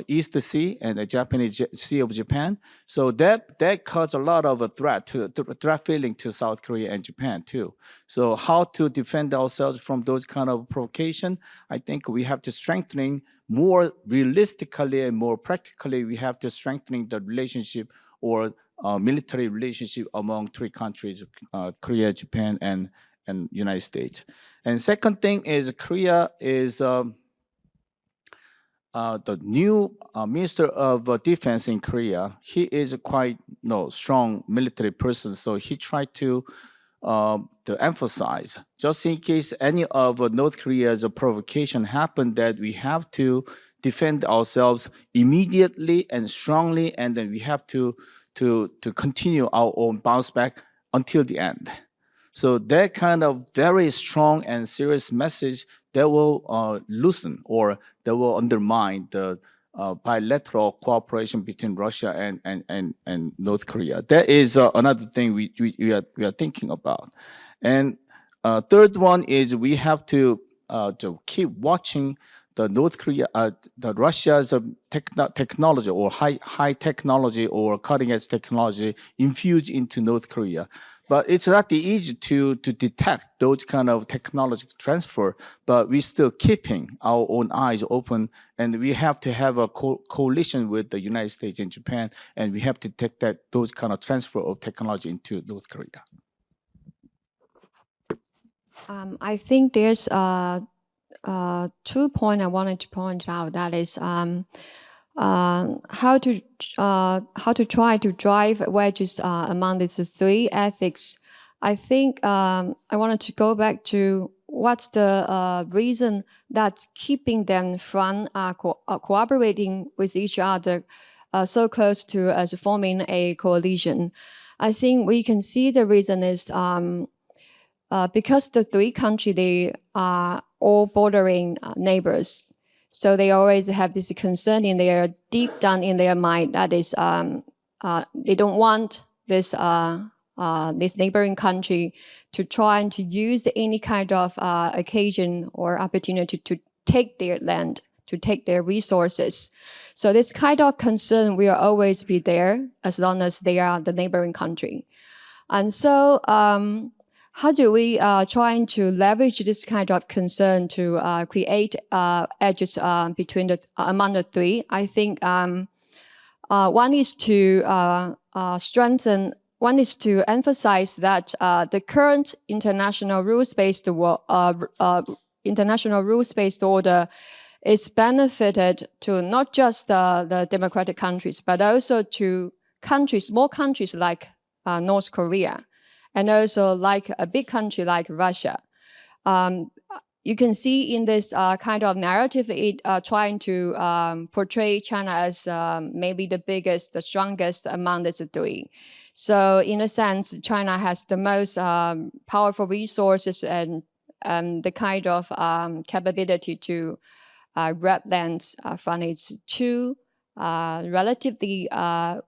East Sea and the Japanese Sea of Japan. So that caused a lot of a threat feeling to South Korea and Japan too. So how to defend ourselves from those kind of provocation? I think we have to strengthening more realistically and more practically. We have to strengthening the relationship or military relationship among 3 countries: Korea, Japan, and United States. And second thing is Korea is. The new Minister of Defense in Korea, he is a quite strong military person, so he tried to emphasize, just in case any of North Korea's provocation happened, that we have to defend ourselves immediately and strongly, and then we have to continue our own bounce back until the end. So that kind of very strong and serious message that will loosen or that will undermine the bilateral cooperation between Russia and North Korea. That is another thing we are thinking about. And third one is we have to keep watching the North Korea, the Russia's technology or high technology or cutting edge technology infused into North Korea. But it's not easy to detect those kind of technology transfer, but we're still keeping our own eyes open, and we have to have a coalition with the United States and Japan, and we have to take those kind of transfer of technology into North Korea. I think there's 2 points I wanted to point out. That is how to try to drive wedges among these 3 ethics. I think I wanted to go back to what's the reason that's keeping them from cooperating with each other so close to as forming a coalition? I think we can see the reason is because the three countries, they are all bordering neighbors. So they always have this concern in their deep down in their mind that is they don't want this neighboring country to try and to use any kind of occasion or opportunity to take their land, to take their resources. So this kind of concern will always be there as long as they are the neighboring country. And so how do we try to leverage this kind of concern to create edges between among the three? I think one is to strengthen. One is to emphasize that the current international rules-based order is benefited to not just the democratic countries, but also to countries, small countries like North Korea, and also like a big country like Russia. You can see in this kind of narrative, it trying to portray China as maybe the biggest, the strongest among the three. So in a sense, China has the most powerful resources and the kind of capability to grab land from its two relatively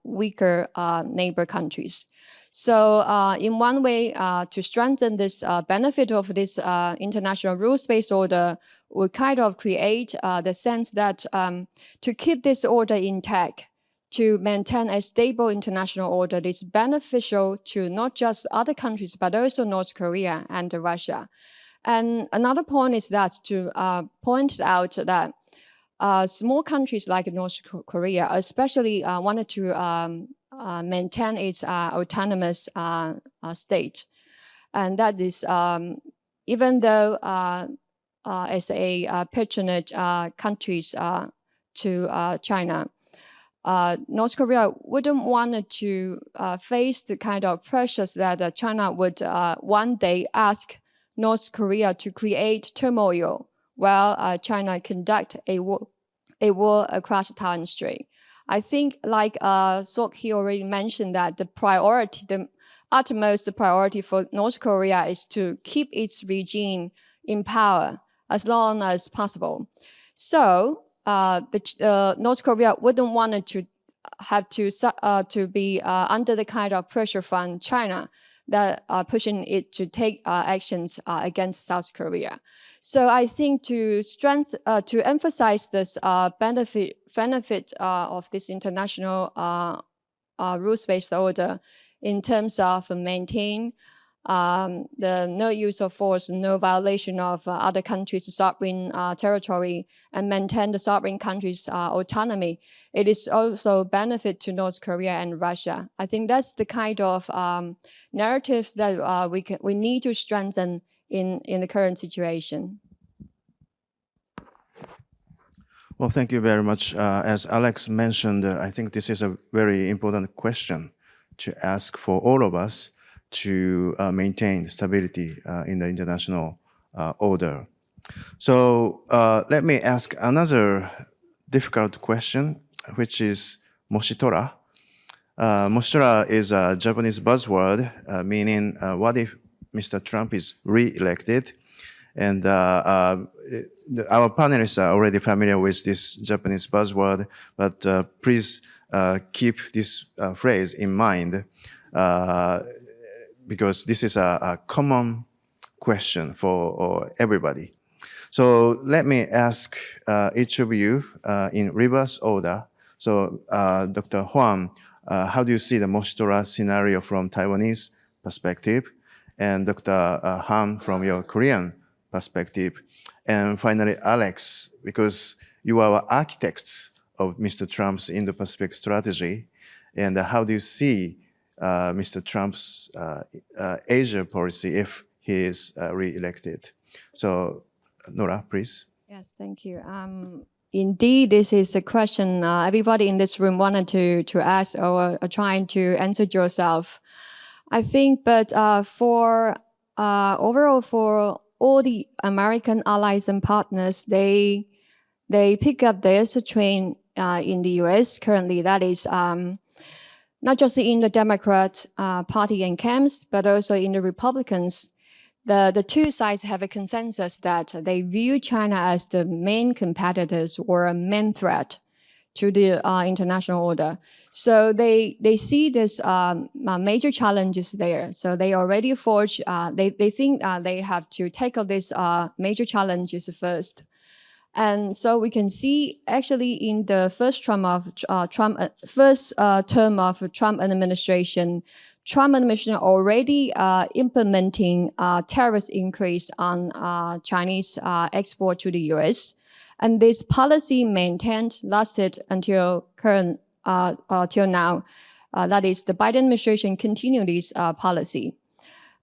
weaker neighbor countries. So in one way, to strengthen this benefit of this international rules-based order would kind of create the sense that to keep this order intact, to maintain a stable international order is beneficial to not just other countries, but also North Korea and Russia. And another point is that to point out that small countries like North Korea especially wanted to maintain its autonomous state. And that is, even though as a patronage countries to China, North Korea wouldn't want to face the kind of pressures that China would one day ask North Korea to create turmoil while China conduct a war across the Taiwan Strait. I think, like Sukhee already mentioned, that the utmost priority for North Korea is to keep its regime in power as long as possible. So North Korea wouldn't want to have to be under the kind of pressure from China that are pushing it to take actions against South Korea. So I think to emphasize this benefit of this international rules-based order in terms of maintain the no use of force, no violation of other countries' sovereign territory, and maintain the sovereign countries' autonomy, it is also benefit to North Korea and Russia. I think that's the kind of narrative that we need to strengthen in the current situation. Well, thank you very much. As Alex mentioned, I think this is a very important question to ask for all of us to maintain stability in the international order. So let me ask another difficult question, which is Moshitora. Moshitora is a Japanese buzzword, meaning what if Mr. Trump is re-elected? And our panelists are already familiar with this Japanese buzzword, but please keep this phrase in mind because this is a common question for everybody. So let me ask each of you in reverse order. So Dr. Huang, how do you see the Moshitora scenario from Taiwanese perspective? And Dr. Han from your Korean perspective. And finally, Alex, because you are architects of Mr. Trump's Indo-Pacific strategy, and how do you see Mr. Trump's Asia policy if he is re-elected? So, Norah, please. Yes, thank you. Indeed, this is a question everybody in this room wanted to ask or trying to answer yourself. I think, but for overall for all the American allies and partners, they pick up their train in the US currently. That is not just in the Democrat Party and camps, but also in the Republicans. The two sides have a consensus that they view China as the main competitors or a main threat to the international order. So they see this major challenges there. So they already forged, they think they have to tackle these major challenges first. And so we can see actually in the first term of Trump administration, already implementing tariffs increase on Chinese export to the US. And this policy lasted until till now. That is, the Biden administration continued this policy.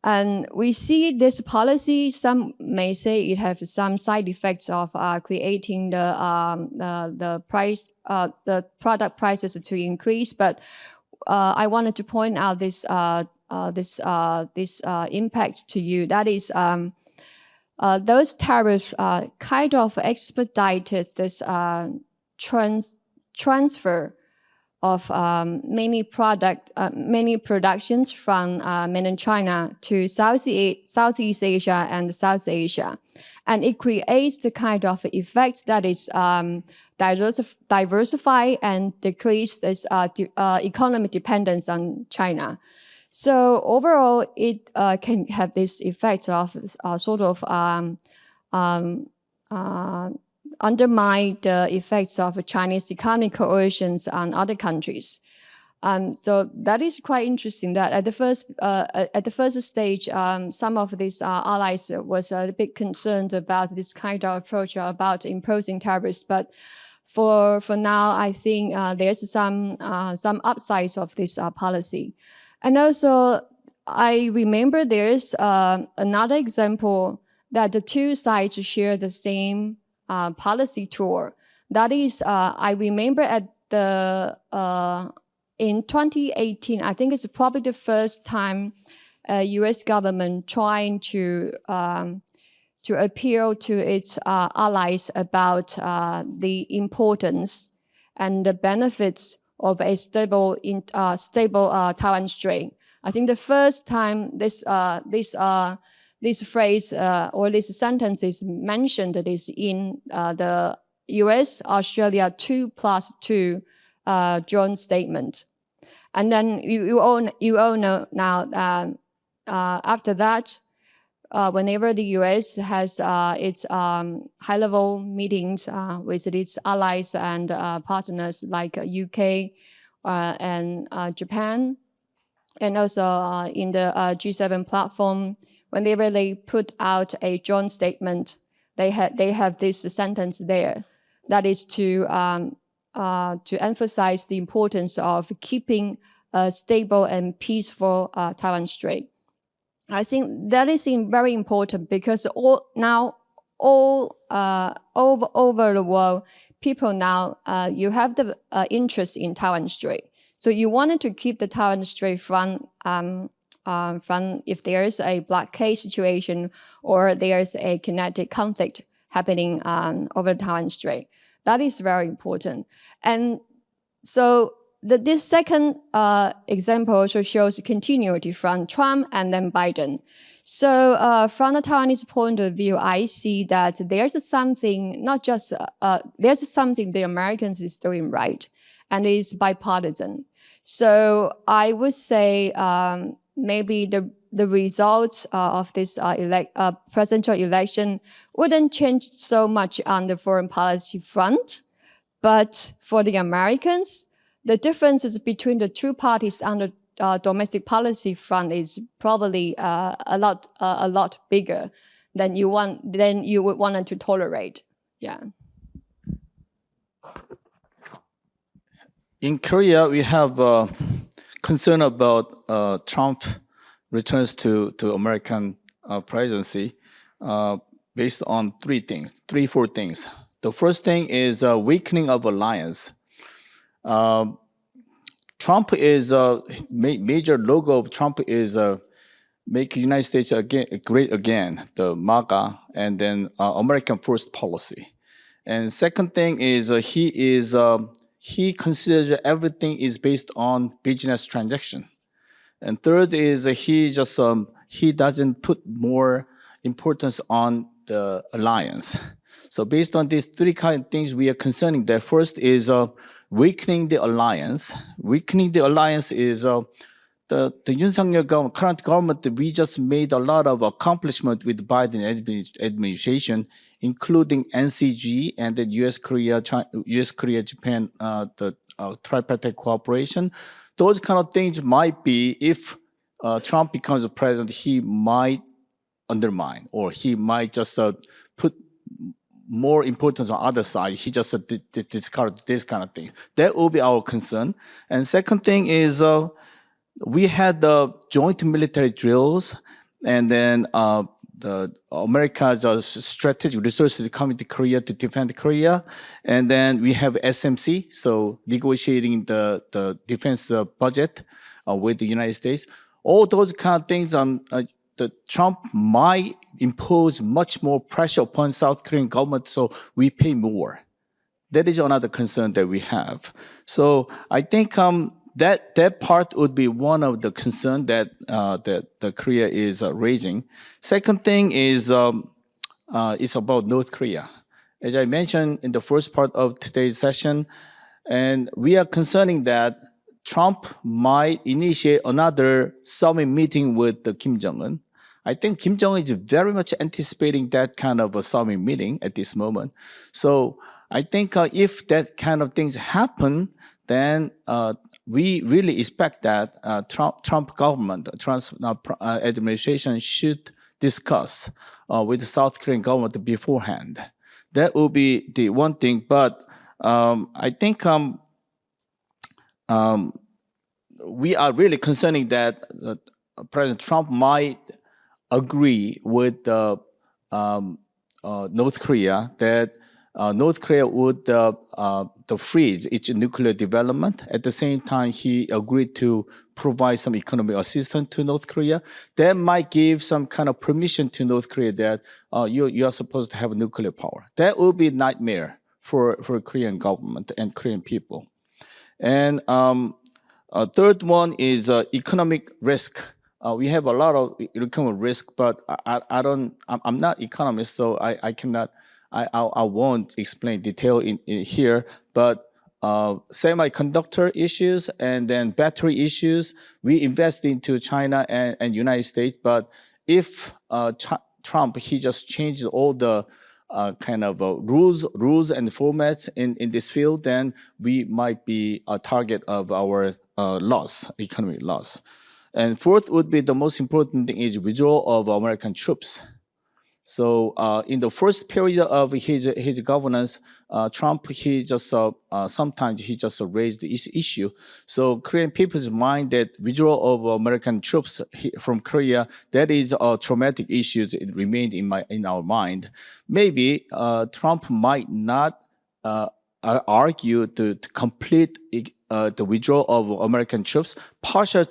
And we see this policy, some may say it has some side effects of creating the product prices to increase. But I wanted to point out this impact to you. That is, those tariffs kind of expedited this transfer of many productions from mainland China to Southeast Asia and South Asia. And it creates the kind of effect that is diversify and decrease this economic dependence on China. So overall, it can have this effect of sort of undermine the effects of Chinese economic coercions on other countries. So that is quite interesting. That at the first stage, some of these allies was a bit concerned about this kind of approach about imposing tariffs. But for now, I think there's some upsides of this policy. And also, I remember there's another example that the two sides share the same policy tour. That is, I remember at the in 2018, I think it's probably the first time U.S. government trying to appeal to its allies about the importance and the benefits of a stable Taiwan Strait. I think the first time this phrase or this sentence is mentioned is in the U.S. Australia 2+2 joint statement, and then you all know now. After that, whenever the U.S. has its high-level meetings with its allies and partners like UK and Japan, and also in the G7 platform, whenever they put out a joint statement, they have this sentence there, that is to emphasize the importance of keeping a stable and peaceful Taiwan Strait. I think that is very important because all over the world, people now you have the interest in Taiwan Strait. So you wanted to keep the Taiwan Strait from if there's a blockade situation or there's a kinetic conflict happening over the Taiwan Strait. That is very important. And so this second example also shows continuity from Trump and then Biden. So from the Taiwanese point of view, I see that there's something, not just, there's something the Americans is doing right, and it's bipartisan. So I would say maybe the results of this presidential election wouldn't change so much on the foreign policy front, but for the Americans, the differences between the two parties on the domestic policy front is probably a lot bigger than you would want to tolerate. Yeah. In Korea, we have concern about Trump returns to American presidency based on four things. The first thing is weakening of alliance. Trump is major logo of Trump is make United States again great again, the MAGA, and then American First policy. And second thing is he considers everything is based on business transaction. And third is he doesn't put more importance on the alliance. So based on these three kind of things, we are concerning that first is weakening the alliance. Weakening the alliance is the Yoon Suk-yeol government, current government, we just made a lot of accomplishment with Biden administration, including NCG and the U.S.-Korea, Japan, the tripartite cooperation. Those kind of things might be, if Trump becomes the president, he might undermine, or he might just put more importance on other side. He just discard this kind of thing. That will be our concern. And second thing is, we had the joint military drills, and then the America's strategic resources coming to Korea to defend Korea, and then we have SMC, so negotiating the defense budget with the United States. All those kind of things, the Trump might impose much more pressure upon South Korean government, so we pay more. That is another concern that we have. So I think that part would be one of the concern that that Korea is raising. Second thing is about North Korea. As I mentioned in the first part of today's session, and we are concerning that Trump might initiate another summit meeting with Kim Jong-un. I think Kim Jong-un is very much anticipating that kind of a summit meeting at this moment. So I think if that kind of things happen, then we really expect that Trump government, Trump administration should discuss with the South Korean government beforehand. That will be the one thing. But I think we are really concerning that President Trump might agree with North Korea that North Korea would freeze its nuclear development. At the same time, he agreed to provide some economic assistance to North Korea. That might give some kind of permission to North Korea that you are supposed to have nuclear power. That will be a nightmare for Korean government and Korean people. And a third one is economic risk. We have a lot of economic risk, but I'm not economist, so I cannot. I won't explain detail in here, but semiconductor issues and then battery issues, we invest into China and United States. But if Trump, he just changes all the kind of rules and formats in this field, then we might be a target of our economic loss. And fourth would be the most important thing is withdrawal of American troops. So in the first period of his governance, Trump, he just sometimes he just raised this issue. So Korean people's mind that withdrawal of American troops from Korea, that is a traumatic issue. It remained in our mind. Maybe Trump might not argue to complete the withdrawal of American troops. Partial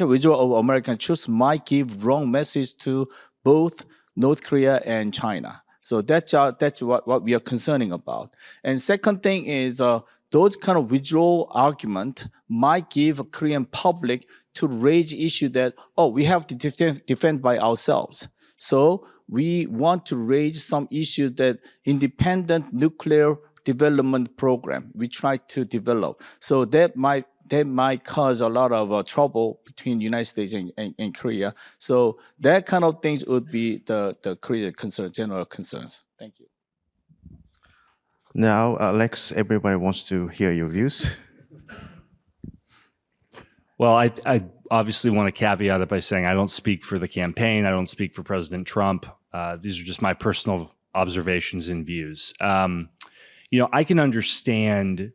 withdrawal of American troops might give wrong message to both North Korea and China. So that's what we are concerning about. And second thing is those kind of withdrawal argument might give Korean public to raise issue that, oh, we have to defend by ourselves. So we want to raise some issues that independent nuclear development program we try to develop. So that might cause a lot of trouble between United States and Korea. So that kind of things would be the Korean general concerns. Thank you. Now, Alex, everybody wants to hear your views. Well, I obviously want to caveat it by saying I don't speak for the campaign. I don't speak for President Trump. These are just my personal observations and views. I can understand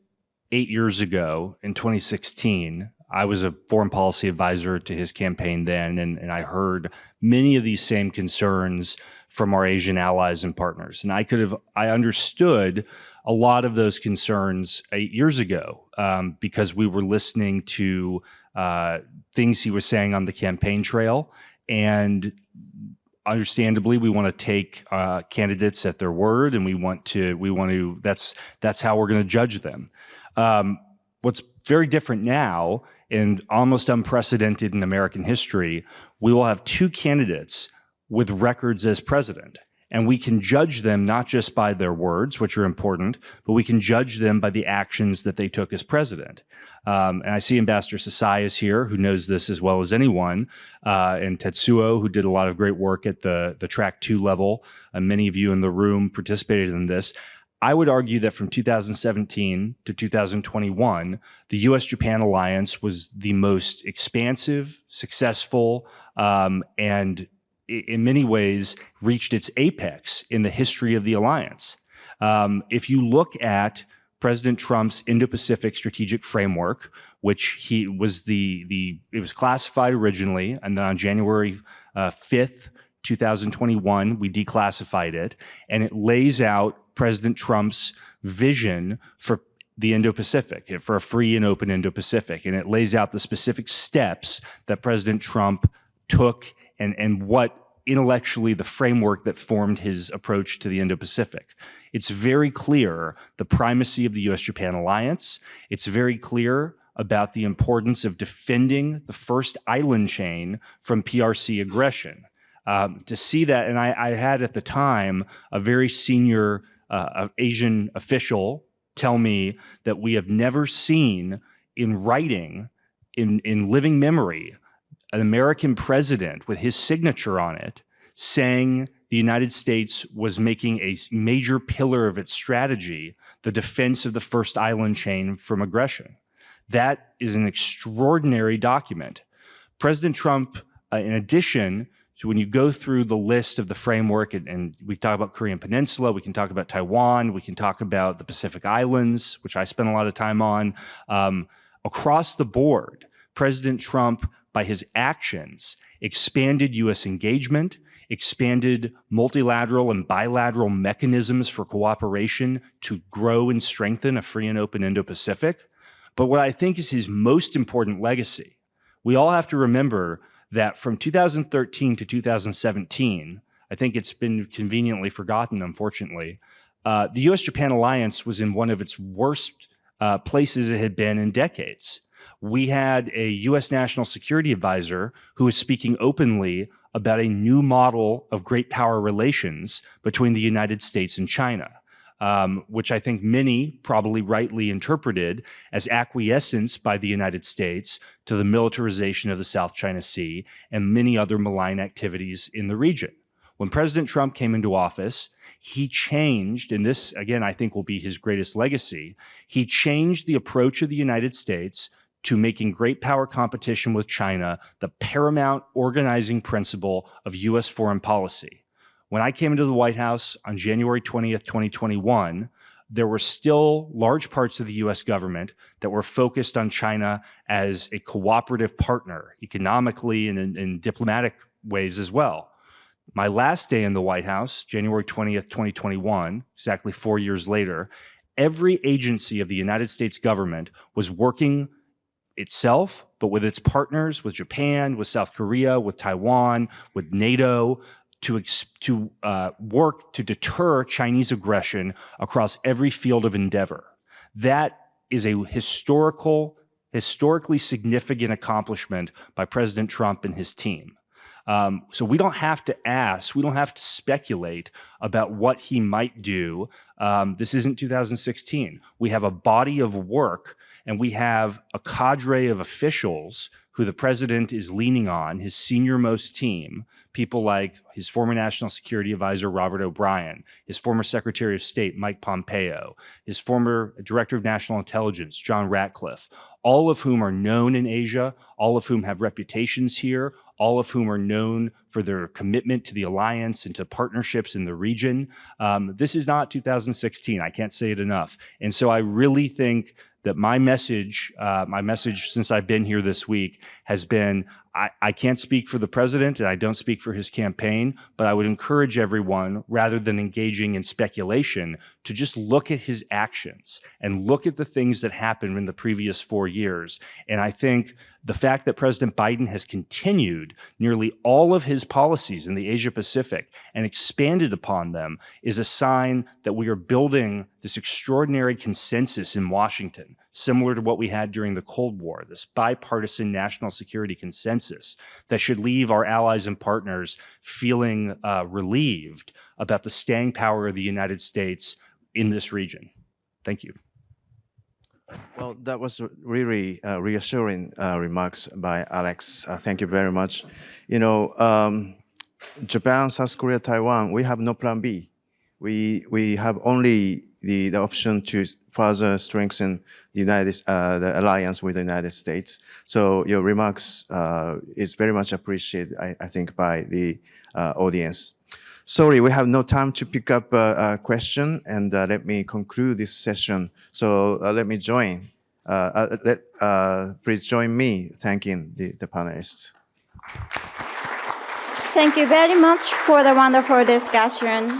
8 years ago in 2016, I was a foreign policy advisor to his campaign then, and I heard many of these same concerns from our Asian allies and partners. And I understood a lot of those concerns 8 years ago because we were listening to things he was saying on the campaign trail. And understandably, we want to take candidates at their word, and we want to. That's how we're going to judge them. What's very different now, and almost unprecedented in American history, we will have two candidates with records as president. And we can judge them not just by their words, which are important, but we can judge them by the actions that they took as president. And I see Ambassador Sukhee is here, who knows this as well as anyone, and Tetsuo, who did a lot of great work at the Track 2 level. Many of you in the room participated in this. I would argue that from 2017 to 2021, the U.S.-Japan alliance was the most expansive, successful, and in many ways reached its apex in the history of the alliance. If you look at President Trump's Indo-Pacific strategic framework, which it was classified originally, and then on January 5th, 2021, we declassified it, and it lays out President Trump's vision for the Indo-Pacific, for a free and open Indo-Pacific, and it lays out the specific steps that President Trump took and what intellectually the framework that formed his approach to the Indo-Pacific. It's very clear the primacy of the U.S.-Japan alliance. It's very clear about the importance of defending the first island chain from PRC aggression. To see that, and I had at the time a very senior Asian official tell me that we have never seen in writing, in living memory, an American president with his signature on it saying the United States was making a major pillar of its strategy the defense of the first island chain from aggression. That is an extraordinary document. President Trump, in addition to when you go through the list of the framework, and we talk about Korean Peninsula, we can talk about Taiwan, we can talk about the Pacific Islands, which I spent a lot of time on, across the board, President Trump, by his actions, expanded U.S. engagement, expanded multilateral and bilateral mechanisms for cooperation to grow and strengthen a free and open Indo-Pacific. But what I think is his most important legacy, we all have to remember that from 2013 to 2017, I think it's been conveniently forgotten, unfortunately, the U.S.-Japan alliance was in one of its worst places it had been in decades. We had a U.S. National Security Advisor who was speaking openly about a new model of great power relations between the United States and China, which I think many probably rightly interpreted as acquiescence by the United States to the militarization of the South China Sea and many other malign activities in the region. When President Trump came into office, he changed, and this, again, I think will be his greatest legacy, he changed the approach of the United States to making great power competition with China the paramount organizing principle of U.S. foreign policy. When I came into the White House on January 20th, 2021, there were still large parts of the U.S. government that were focused on China as a cooperative partner, economically and in diplomatic ways as well. My last day in the White House, January 20th, 2021, exactly 4 years later, every agency of the United States government was working itself, but with its partners, with Japan, with South Korea, with Taiwan, with NATO, to work to deter Chinese aggression across every field of endeavor. That is a historically significant accomplishment by President Trump and his team. So we don't have to ask, we don't have to speculate about what he might do. This isn't 2016. We have a body of work and we have a cadre of officials who the president is leaning on, his senior-most team, people like his former National Security Advisor, Robert O'Brien, his former Secretary of State, Mike Pompeo, his former Director of National Intelligence, John Ratcliffe, all of whom are known in Asia, all of whom have reputations here, all of whom are known for their commitment to the alliance and to partnerships in the region. This is not 2016. I can't say it enough. And so I really think that my message since I've been here this week has been, I can't speak for the president and I don't speak for his campaign, but I would encourage everyone, rather than engaging in speculation, to just look at his actions and look at the things that happened in the previous 4 years. And I think the fact that President Biden has continued nearly all of his policies in the Asia Pacific and expanded upon them is a sign that we are building this extraordinary consensus in Washington, similar to what we had during the Cold War, this bipartisan national security consensus that should leave our allies and partners feeling relieved about the staying power of the United States in this region. Thank you. Well, that was really reassuring remarks by Alex. Thank you very much. You know, Japan, South Korea, Taiwan, we have no plan B. We have only the option to further strengthen the alliance with the United States. So your remarks is very much appreciated, I think, by the audience. Sorry, we have no time to pick up a question, and let me conclude this session. So let me join. Please join me thanking the panelists. Thank you very much for the wonderful discussion.